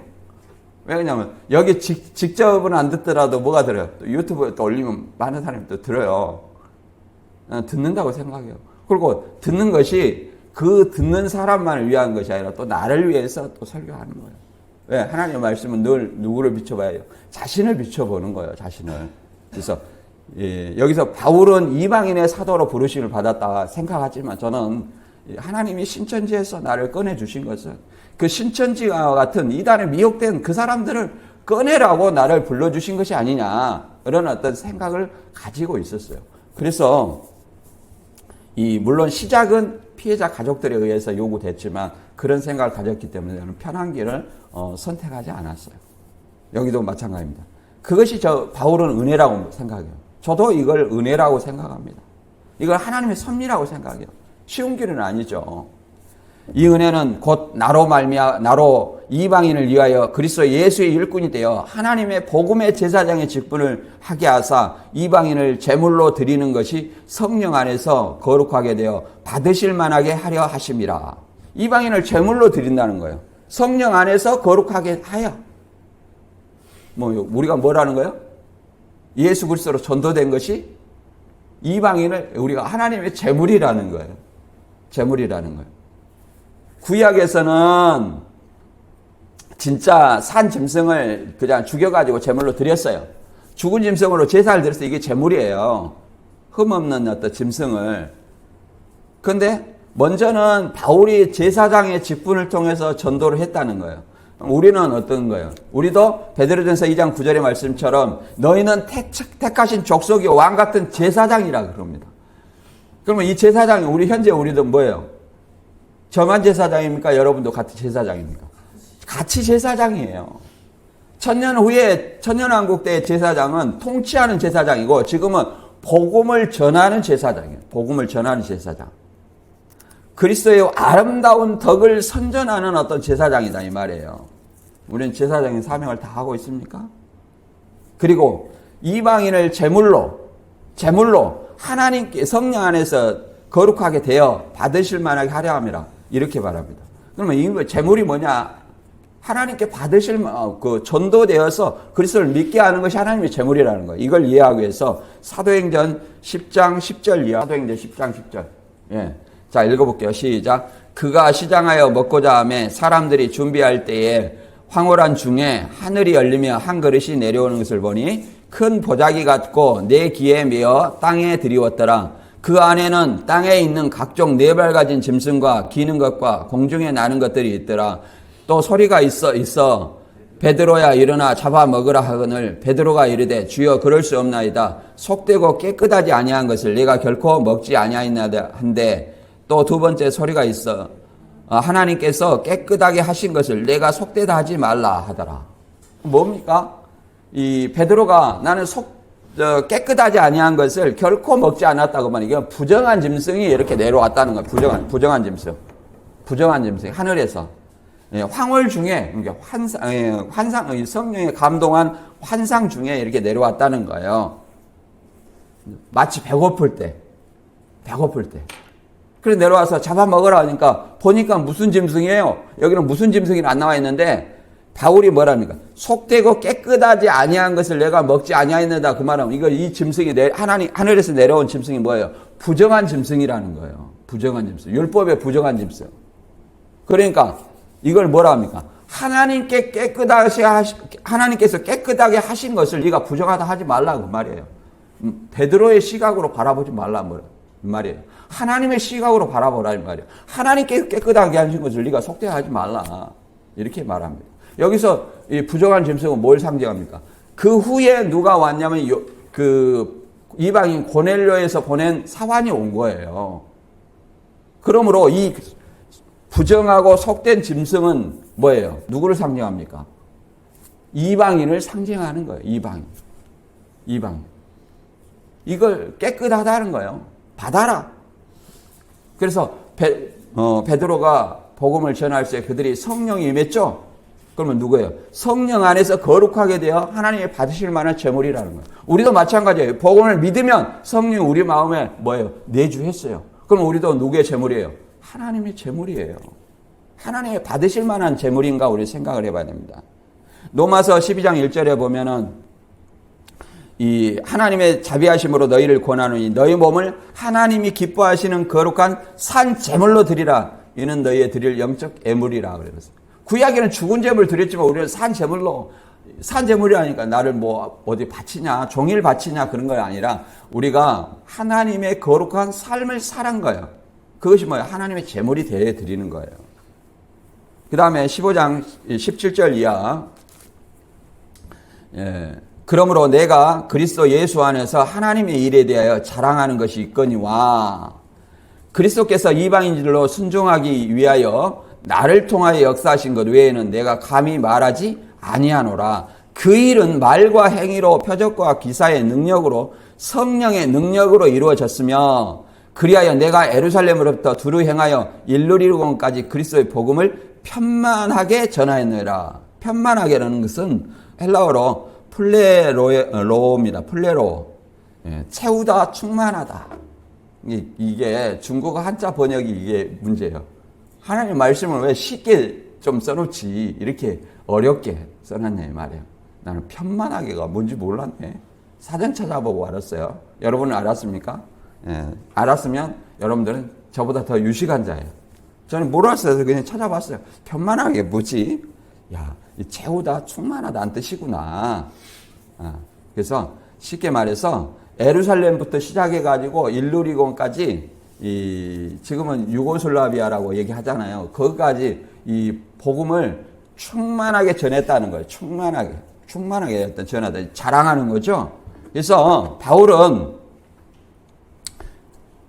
왜냐면 여기 직접은 안 듣더라도 뭐가 들어요? 또 유튜브에 또 올리면 많은 사람이 또 들어요. 듣는다고 생각해요. 그리고 듣는 것이 그 듣는 사람만을 위한 것이 아니라 또 나를 위해서 또 설교하는 거예요. 왜? 하나님의 말씀은 늘 누구를 비춰봐야 해요? 자신을 비춰보는 거예요. 자신을. 그래서 여기서 바울은 이방인의 사도로 부르심을 받았다 생각하지만 저는 하나님이 신천지에서 나를 꺼내주신 것은 그 신천지와 같은 이단에 미혹된 그 사람들을 꺼내라고 나를 불러주신 것이 아니냐 이런 어떤 생각을 가지고 있었어요. 그래서 물론 시작은 피해자 가족들에 의해서 요구됐지만 그런 생각을 가졌기 때문에 저는 편한 길을 선택하지 않았어요. 여기도 마찬가지입니다. 그것이 바울은 은혜라고 생각해요. 저도 이걸 은혜라고 생각합니다. 이걸 하나님의 섭리라고 생각해요. 쉬운 길은 아니죠. 이 은혜는 곧 나로 이방인을 위하여 그리스도 예수의 일꾼이 되어 하나님의 복음의 제사장의 직분을 하게 하사 이방인을 제물로 드리는 것이 성령 안에서 거룩하게 되어 받으실 만하게 하려 하심이라. 이방인을 제물로 드린다는 거예요. 성령 안에서 거룩하게 하여. 우리가 뭐라는 거예요? 예수 그리스도로 전도된 것이 이방인을 우리가 하나님의 제물이라는 거예요. 제물이라는 거예요. 구약에서는 진짜 산 짐승을 그냥 죽여가지고 제물로 드렸어요. 죽은 짐승으로 제사를 드렸어요. 이게 제물이에요. 흠없는 어떤 짐승을. 그런데 먼저는 바울이 제사장의 직분을 통해서 전도를 했다는 거예요. 우리는 어떤 거예요? 우리도 베드로전서 2장 9절의 말씀처럼 너희는 택하신 족속이 왕 같은 제사장이라 그럽니다. 그러면 이 제사장이 우리도 뭐예요? 저만 제사장입니까? 여러분도 같이 제사장입니까? 같이 제사장이에요. 천년 후에 천년왕국 때의 제사장은 통치하는 제사장이고 지금은 복음을 전하는 제사장이에요. 복음을 전하는 제사장. 그리스도의 아름다운 덕을 선전하는 어떤 제사장이다 이 말이에요. 우리는 제사장의 사명을 다 하고 있습니까? 그리고 이방인을 제물로 하나님께 성령 안에서 거룩하게 되어 받으실 만하게 하려 함이라 이렇게 말합니다. 그러면 이 제물이 뭐냐? 하나님께 받으실 그 전도되어서 그리스도를 믿게 하는 것이 하나님의 제물이라는 거예요. 이걸 이해하기 위해서 사도행전 10장 10절 사도행전 10장 10절. 예. 자, 읽어볼게요. 시작. 그가 시장하여 먹고자 하매 사람들이 준비할 때에 황홀한 중에 하늘이 열리며 한 그릇이 내려오는 것을 보니 큰 보자기 같고 내 귀에 메어 땅에 들이웠더라. 그 안에는 땅에 있는 각종 네 발 가진 짐승과 기는 것과 공중에 나는 것들이 있더라. 또 소리가 있어 베드로야 일어나 잡아 먹으라 하거늘 베드로가 이르되 주여 그럴 수 없나이다. 속되고 깨끗하지 아니한 것을 내가 결코 먹지 아니하였나이다 한데 또 두 번째 소리가 있어 하나님께서 깨끗하게 하신 것을 내가 속되다 하지 말라 하더라. 뭡니까? 이 베드로가 나는 깨끗하지 아니한 것을 결코 먹지 않았다고 말이에요. 이건 부정한 짐승이 이렇게 내려왔다는 거예요. 부정한 짐승 하늘에서. 예, 황홀 중에, 그러니까 환상, 성령에 감동한 환상 중에 이렇게 내려왔다는 거예요. 마치 배고플 때. 그래 내려와서 잡아먹으라 하니까 보니까 무슨 짐승이에요? 여기는 무슨 짐승이 안 나와 있는데 바울이 뭐랍니까? 속되고 깨끗하지 아니한 것을 내가 먹지 아니하였느다. 그 말은 이거 이 짐승이 하늘에서 내려온 짐승이 뭐예요? 부정한 짐승이라는 거예요. 부정한 짐승. 율법의 부정한 짐승. 그러니까 이걸 뭐라 합니까? 하나님께서 깨끗하게 하신 것을 네가 부정하다 하지 말라고 말이에요. 베드로의 시각으로 바라보지 말라 말이에요. 하나님의 시각으로 바라보라 말이에요. 하나님께서 깨끗하게 하신 것을 네가 속되하지 말라 이렇게 말합니다. 여기서 이 부정한 짐승은 뭘 상징합니까? 그 후에 누가 왔냐면 그 이방인 고넬료에서 보낸 사환이 온 거예요. 그러므로 이 부정하고 속된 짐승은 뭐예요? 누구를 상징합니까? 이방인을 상징하는 거예요. 이방인. 이걸 깨끗하다는 거예요. 받아라. 그래서 베드로가 복음을 전할 때 그들이 성령이 임했죠? 그러면 누구예요? 성령 안에서 거룩하게 되어 하나님이 받으실 만한 제물이라는 거예요. 우리도 마찬가지예요. 복음을 믿으면 성령이 우리 마음에 뭐예요? 내주했어요. 그럼 우리도 누구의 제물이에요? 하나님의 제물이에요. 하나님의 받으실 만한 제물인가 우리 생각을 해봐야 됩니다. 로마서 12장 1절에 보면은 이 하나님의 자비하심으로 너희를 권하노니 너희 몸을 하나님이 기뻐하시는 거룩한 산 제물로 드리라. 이는 너희의 드릴 영적 애물이라 그랬어요. 구약에는 죽은 제물 드렸지만 우리는 산 제물이라니까 나를 뭐 어디 바치냐, 종일 바치냐 그런 거 아니라 우리가 하나님의 거룩한 삶을 살한 거예요. 그것이 뭐예요? 하나님의 제물이 되어 드리는 거예요. 그 다음에 15장 17절 이하. 그러므로 내가 그리스도 예수 안에서 하나님의 일에 대하여 자랑하는 것이 있거니와 그리스도께서 이방인들로 순종하기 위하여 나를 통하여 역사하신 것 외에는 내가 감히 말하지 아니하노라. 그 일은 말과 행위로 표적과 기사의 능력으로 성령의 능력으로 이루어졌으며 그리하여 내가 예루살렘으로부터 두루 행하여 일루리곤까지 그리스도의 복음을 편만하게 전하였느니라. 편만하게라는 것은 헬라어로 플레로입니다. 플레로. 채우다, 충만하다. 이게 중국어 한자 번역이 이게 문제예요. 하나님 말씀을 왜 쉽게 좀 써놓지 이렇게 어렵게 써놨냐 말이에요. 나는 편만하게가 뭔지 몰랐네. 사전 찾아보고 알았어요. 여러분은 알았습니까? 알았으면 여러분들은 저보다 더 유식한 자예요. 저는 몰랐어요. 그냥 찾아봤어요. 편만하게 뭐지? 야, 채우다 충만하다는 뜻이구나. 그래서 쉽게 말해서 예루살렘부터 시작해가지고 일루리곤까지 지금은 유고슬라비아라고 얘기하잖아요. 거기까지 이 복음을 충만하게 전했다는 거예요. 충만하게 전하다. 자랑하는 거죠. 그래서 바울은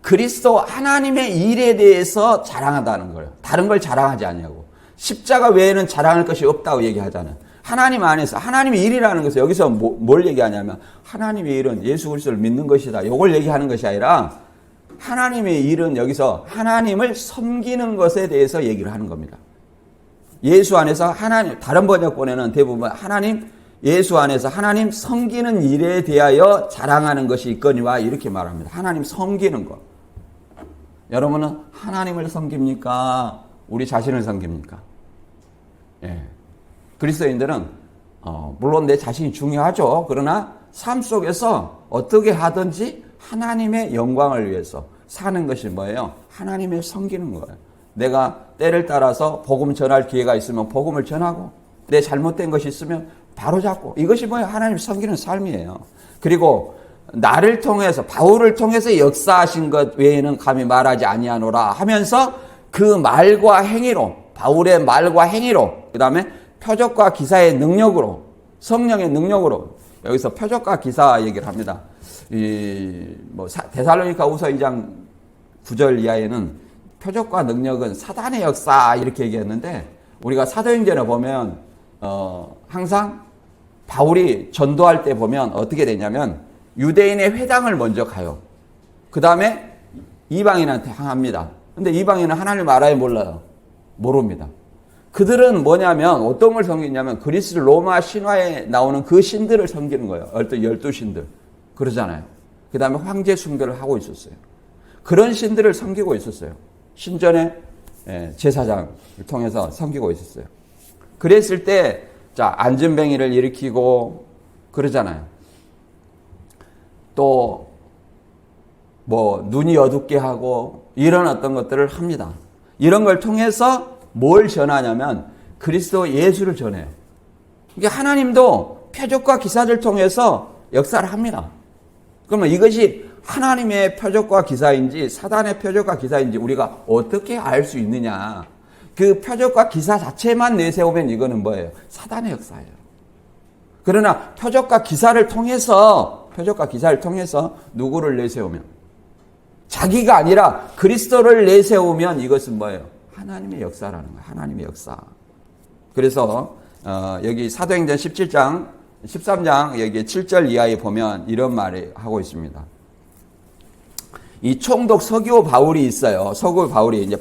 그리스도 하나님의 일에 대해서 자랑한다는 거예요. 다른 걸 자랑하지 않냐고. 십자가 외에는 자랑할 것이 없다고 얘기하잖아요. 하나님 안에서 하나님의 일이라는 것은 여기서 뭘 얘기하냐면 하나님의 일은 예수 그리스도를 믿는 것이다. 이걸 얘기하는 것이 아니라 하나님의 일은 여기서 하나님을 섬기는 것에 대해서 얘기를 하는 겁니다. 예수 안에서 하나님, 다른 번역본에는 대부분 하나님, 예수 안에서 하나님 섬기는 일에 대하여 자랑하는 것이 있거니와 이렇게 말합니다. 하나님 섬기는 것. 여러분은 하나님을 섬깁니까? 우리 자신을 섬깁니까? 예. 그리스도인들은 물론 내 자신이 중요하죠. 그러나 삶 속에서 어떻게 하든지 하나님의 영광을 위해서 사는 것이 뭐예요? 하나님을 섬기는 거예요. 내가 때를 따라서 복음 전할 기회가 있으면 복음을 전하고, 내 잘못된 것이 있으면 바로잡고, 이것이 뭐예요? 하나님을 섬기는 삶이에요. 그리고 나를 통해서, 바울을 통해서 역사하신 것 외에는 감히 말하지 아니하노라 하면서 그 말과 행위로, 바울의 말과 행위로, 그 다음에 표적과 기사의 능력으로, 성령의 능력으로, 여기서 표적과 기사 얘기를 합니다. 데살로니가 후서 2장 9절 이하에는 표적과 능력은 사단의 역사 이렇게 얘기했는데, 우리가 사도행전에 보면 항상 바울이 전도할 때 보면 어떻게 되냐면 유대인의 회당을 먼저 가요. 그 다음에 이방인한테 향합니다. 근데 이방인은 하나님을 알아요, 몰라요? 모릅니다. 그들은 뭐냐면 어떤 걸 섬기냐면 그리스 로마 신화에 나오는 그 신들을 섬기는 거예요. 어떤 12신들 그러잖아요. 그 다음에 황제 숭배를 하고 있었어요. 그런 신들을 섬기고 있었어요. 신전의 제사장을 통해서 섬기고 있었어요. 그랬을 때 자, 안전뱅이를 일으키고 그러잖아요. 또 뭐 눈이 어둡게 하고 이런 어떤 것들을 합니다. 이런 걸 통해서 뭘 전하냐면 그리스도 예수를 전해요. 그러니까 하나님도 표적과 기사를 통해서 역사를 합니다. 그러면 이것이 하나님의 표적과 기사인지 사단의 표적과 기사인지 우리가 어떻게 알 수 있느냐. 그 표적과 기사 자체만 내세우면 이거는 뭐예요? 사단의 역사예요. 그러나 표적과 기사를 통해서 누구를 내세우면, 자기가 아니라 그리스도를 내세우면 이것은 뭐예요? 하나님의 역사라는 거예요. 하나님의 역사. 그래서 여기 사도행전 17장 13장 여기 7절 이하에 보면 이런 말을 하고 있습니다. 이 총독 서기오 바울이 있어요. 서기오 바울이 이제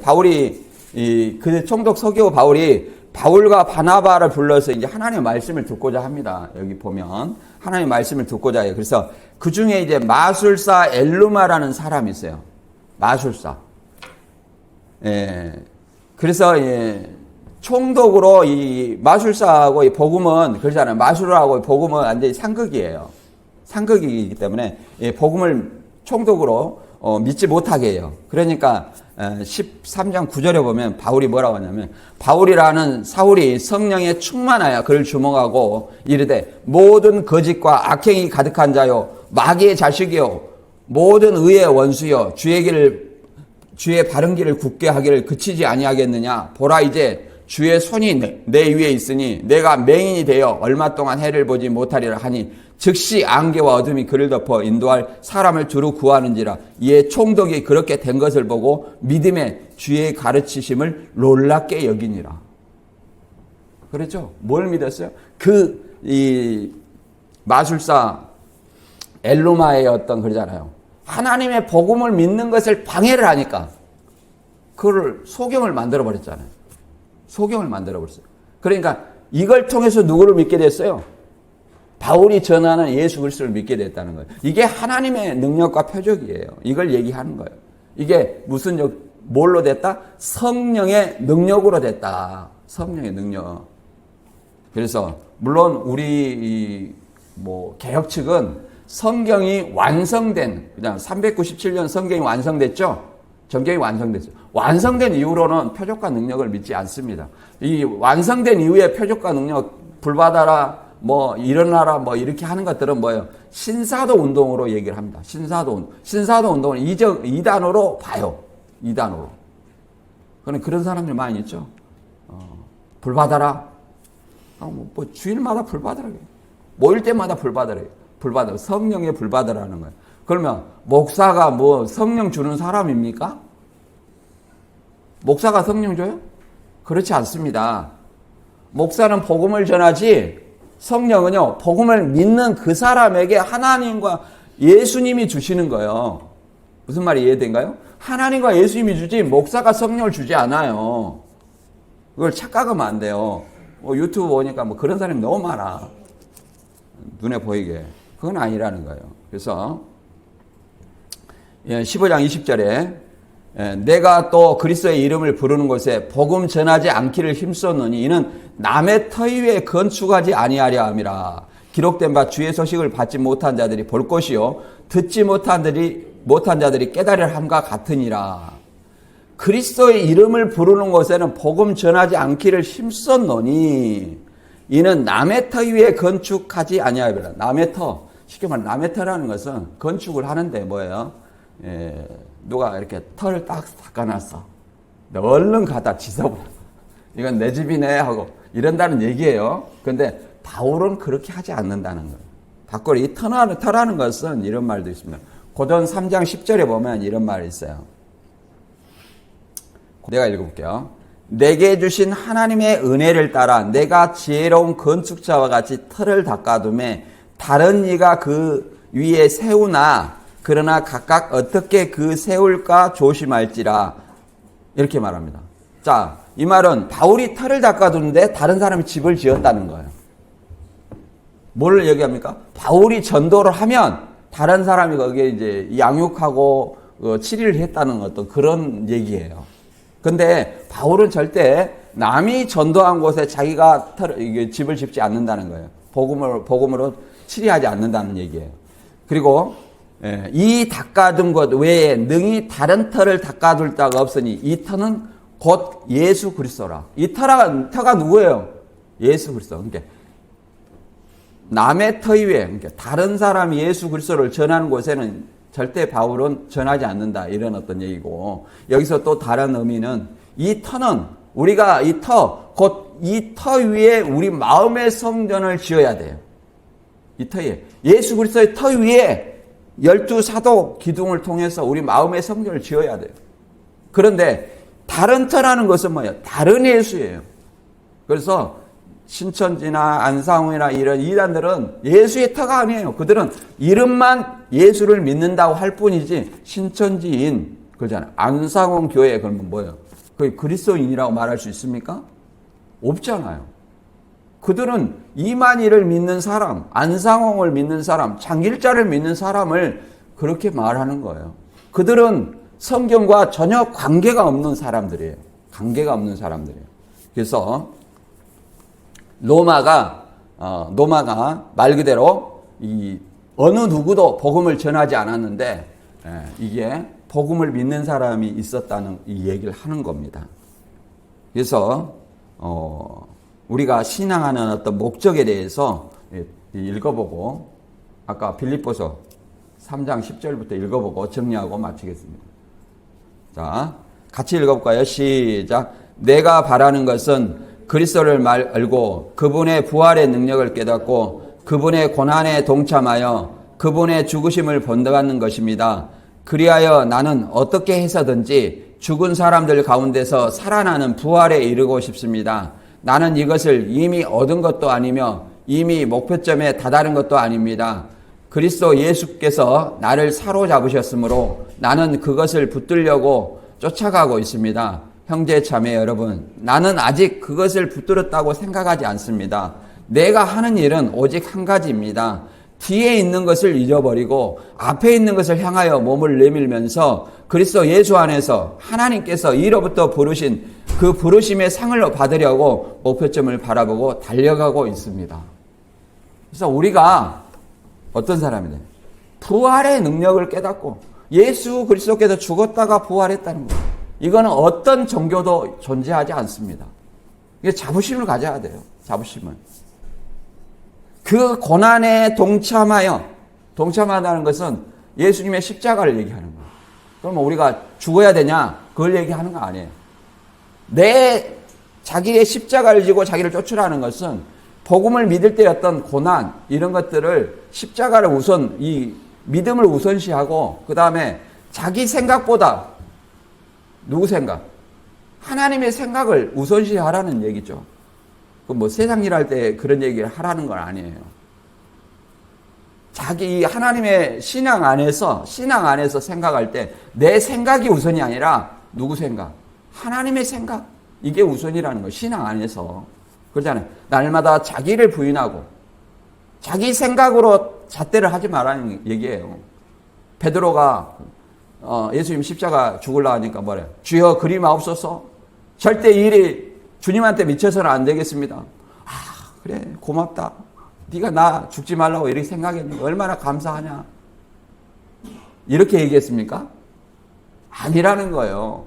그 총독 서기오 바울이 바울과 바나바를 불러서 이제 하나님의 말씀을 듣고자 합니다. 여기 보면 하나님의 말씀을 듣고자 해요. 그래서 그 중에 이제 마술사 엘루마라는 사람이 있어요. 마술사. 예. 그래서 총독으로 이 마술사하고 이 복음은 그러잖아요. 마술하고 복음은 완전히 상극이에요. 상극이기 때문에 복음을 총독으로 믿지 못하게 해요. 그러니까 13장 9절에 보면 바울이 뭐라고 하냐면 바울이라는 사울이 성령에 충만하여 그를 주목하고 이르되 모든 거짓과 악행이 가득한 자요 마귀의 자식이요 모든 의의 원수요 주의 바른 길을 굳게 하기를 그치지 아니하겠느냐. 보라 이제 주의 손이 내 위에 있으니 내가 맹인이 되어 얼마 동안 해를 보지 못하리라 하니 즉시 안개와 어둠이 그를 덮어 인도할 사람을 두루 구하는지라. 이에 총독이 그렇게 된 것을 보고 믿음의 주의 가르치심을 놀랍게 여기니라. 그렇죠? 뭘 믿었어요? 이 마술사 엘루마의 어떤 그러잖아요. 하나님의 복음을 믿는 것을 방해를 하니까 그걸 소경을 만들어 버렸잖아요. 소경을 만들어 버렸어요. 그러니까 이걸 통해서 누구를 믿게 됐어요? 바울이 전하는 예수 그리스도를 믿게 됐다는 거예요. 이게 하나님의 능력과 표적이에요. 이걸 얘기하는 거예요. 이게 뭘로 됐다? 성령의 능력으로 됐다. 성령의 능력. 그래서 물론 우리 개혁 측은 성경이 완성된, 그냥 397년 성경이 완성됐죠? 성경이 완성됐죠. 완성된 이후로는 표적과 능력을 믿지 않습니다. 이 완성된 이후에 표적과 능력 불받아라, 일어나라, 이렇게 하는 것들은 뭐예요? 신사도 운동으로 얘기를 합니다. 신사도 운동은 이단으로 봐요. 이단으로. 그런 사람들 많이 있죠. 불받아라. 주일마다 불받으라. 모일 때마다 불받으라. 성령의 불받으라는 거예요. 그러면 목사가 성령 주는 사람입니까? 목사가 성령 줘요? 그렇지 않습니다. 목사는 복음을 전하지 성령은요, 복음을 믿는 그 사람에게 하나님과 예수님이 주시는 거예요. 무슨 말이 이해된가요? 하나님과 예수님이 주지 목사가 성령을 주지 않아요. 그걸 착각하면 안 돼요. 유튜브 보니까 그런 사람이 너무 많아. 눈에 보이게. 그건 아니라는 거예요. 그래서 15장 20절에 내가 또 그리스도의 이름을 부르는 곳에 복음 전하지 않기를 힘썼느니 이는 남의 터 위에 건축하지 아니하려 함이라. 기록된 바 주의 소식을 받지 못한 자들이 볼 것이요 듣지 못한 자들이 깨달을 함과 같으니라. 그리스도의 이름을 부르는 곳에는 복음 전하지 않기를 힘썼노니 이는 남의 터 위에 건축하지 아니하리라. 남의 터, 쉽게 말해 남의 터라는 것은 건축을 하는데 뭐예요? 누가 이렇게 터를 딱 닦아놨어. 얼른 갖다 지서버려. 이건 내 집이네 하고 이런다는 얘기예요. 근데 바울은 그렇게 하지 않는다는 거예요. 바꾸로 이 터라는 것은 이런 말도 있습니다. 고전 3장 10절에 보면 이런 말이 있어요. 내가 읽어볼게요. 내게 주신 하나님의 은혜를 따라 내가 지혜로운 건축자와 같이 터를 닦아둠에 다른 이가 그 위에 세우나 그러나 각각 어떻게 그 세울까 조심할지라. 이렇게 말합니다. 자, 이 말은 바울이 터를 닦아두는데 다른 사람이 집을 지었다는 거예요. 뭘 얘기합니까? 바울이 전도를 하면 다른 사람이 거기에 이제 양육하고 치리를 했다는 어떤 그런 얘기예요. 근데 바울은 절대 남이 전도한 곳에 자기가 집을 짓지 않는다는 거예요. 복음으로 치리하지 않는다는 얘기예요. 그리고 이 닦아둔 것 외에 능히 다른 터를 닦아둘 자가 없으니 이 터는 곧 예수 그리스도라. 이 터가 누구예요? 예수 그리스도. 그러니까 남의 터 위에, 그러니까 다른 사람이 예수 그리스도를 전하는 곳에는 절대 바울은 전하지 않는다. 이런 어떤 얘기고, 여기서 또 다른 의미는 이 터는 우리가 곧 이 터 위에 우리 마음의 성전을 지어야 돼요. 이 터 위에 예수 그리스도의 터 위에 12사도 기둥을 통해서 우리 마음의 성전을 지어야 돼요. 그런데 다른 터라는 것은 뭐예요? 다른 예수예요. 그래서 신천지나 안상훈이나 이런 이단들은 예수의 터가 아니에요. 그들은 이름만 예수를 믿는다고 할 뿐이지 신천지인 그러잖아요. 안상훈 교회 그러면 뭐예요? 거의 그리스도인이라고 말할 수 있습니까? 없잖아요. 그들은 이만희를 믿는 사람, 안상홍을 믿는 사람, 장길자를 믿는 사람을 그렇게 말하는 거예요. 그들은 성경과 전혀 관계가 없는 사람들이에요. 관계가 없는 사람들이에요. 그래서 로마가 말 그대로 어느 누구도 복음을 전하지 않았는데 이게 복음을 믿는 사람이 있었다는 이 얘기를 하는 겁니다. 그래서 우리가 신앙하는 어떤 목적에 대해서 읽어보고 아까 빌립보서 3장 10절부터 읽어보고 정리하고 마치겠습니다. 자, 같이 읽어볼까요? 시작. 내가 바라는 것은 그리스도를 알고 그분의 부활의 능력을 깨닫고 그분의 고난에 동참하여 그분의 죽으심을 본받는 것입니다. 그리하여 나는 어떻게 해서든지 죽은 사람들 가운데서 살아나는 부활에 이르고 싶습니다. 나는 이것을 이미 얻은 것도 아니며 이미 목표점에 다다른 것도 아닙니다. 그리스도 예수께서 나를 사로잡으셨으므로 나는 그것을 붙들려고 쫓아가고 있습니다. 형제 자매 여러분, 나는 아직 그것을 붙들었다고 생각하지 않습니다. 내가 하는 일은 오직 한 가지입니다. 뒤에 있는 것을 잊어버리고 앞에 있는 것을 향하여 몸을 내밀면서 그리스도 예수 안에서 하나님께서 이로부터 부르신 그 부르심의 상을 받으려고 목표점을 바라보고 달려가고 있습니다. 그래서 우리가 어떤 사람이냐? 부활의 능력을 깨닫고 예수 그리스도께서 죽었다가 부활했다는 거예요. 이거는 어떤 종교도 존재하지 않습니다. 이게 자부심을 가져야 돼요. 자부심을. 그 고난에 동참한다는 것은 예수님의 십자가를 얘기하는 거예요. 그러면 우리가 죽어야 되냐? 그걸 얘기하는 거 아니에요. 자기의 십자가를 지고 자기를 쫓으라는 것은 복음을 믿을 때 어떤 고난 이런 것들을 십자가를 우선 이 믿음을 우선시하고 그 다음에 자기 생각보다 누구 생각? 하나님의 생각을 우선시하라는 얘기죠. 그 세상 일할 때 그런 얘기를 하라는 건 아니에요. 자기 하나님의 신앙 안에서 생각할 때 내 생각이 우선이 아니라 누구 생각? 하나님의 생각. 이게 우선이라는 거예요. 신앙 안에서. 그러잖아요. 날마다 자기를 부인하고 자기 생각으로 잣대를 하지 말라는 얘기예요. 베드로가 예수님 십자가 죽으려고 하니까 뭐래요? 주여 그리마옵소서. 절대 이 일이 주님한테 미쳐서는 안 되겠습니다. 아 그래 고맙다. 네가 나 죽지 말라고 이렇게 생각했는데 얼마나 감사하냐. 이렇게 얘기했습니까? 아니라는 거예요.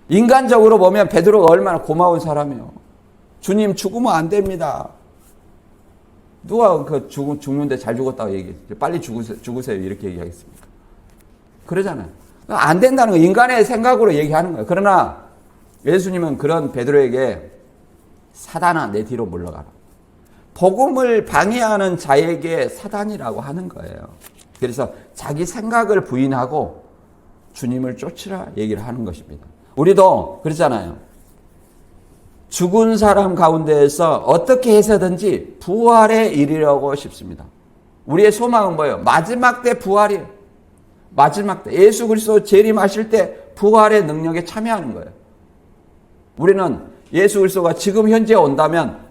인간적으로 보면 베드로가 얼마나 고마운 사람이에요. 주님 죽으면 안 됩니다. 누가 그 죽는데 잘 죽었다고 얘기했죠. 빨리 죽으세요 이렇게 얘기하겠습니까? 그러잖아요. 안 된다는 거 인간의 생각으로 얘기하는 거예요. 그러나 예수님은 그런 베드로에게 사단아 내 뒤로 물러가라. 복음을 방해하는 자에게 사단이라고 하는 거예요. 그래서 자기 생각을 부인하고 주님을 쫓으라 얘기를 하는 것입니다. 우리도 그렇잖아요. 죽은 사람 가운데에서 어떻게 해서든지 부활에 이르려고 싶습니다. 우리의 소망은 뭐예요? 마지막 때 부활이에요. 마지막 때 예수 그리스도 재림하실 때 부활의 능력에 참여하는 거예요. 우리는 예수 그리스도가 지금 현재 온다면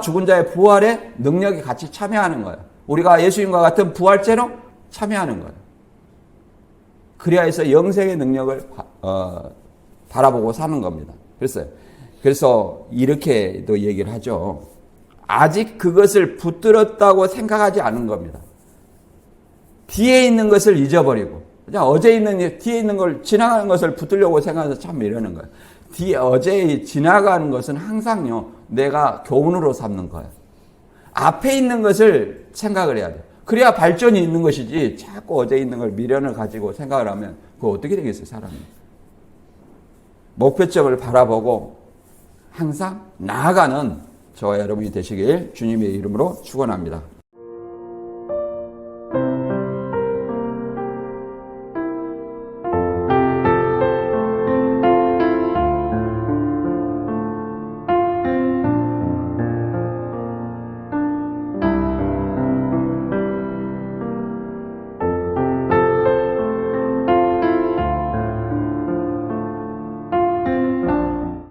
죽은 자의 부활의 능력에 같이 참여하는 거예요. 우리가 예수님과 같은 부활체로 참여하는 거예요. 그래야 해서 영생의 능력을 바라보고 사는 겁니다. 그래서 이렇게도 얘기를 하죠. 아직 그것을 붙들었다고 생각하지 않은 겁니다. 뒤에 있는 것을 잊어버리고 그냥 뒤에 있는 걸 지나가는 것을 붙들려고 생각해서 참 이러는 거예요. 어제 지나가는 것은 항상요 내가 교훈으로 삼는 거예요. 앞에 있는 것을 생각을 해야 돼요. 그래야 발전이 있는 것이지 자꾸 어제 있는 걸 미련을 가지고 생각을 하면 그거 어떻게 되겠어요 사람이. 목표점을 바라보고 항상 나아가는 저와 여러분이 되시길 주님의 이름으로 축원합니다.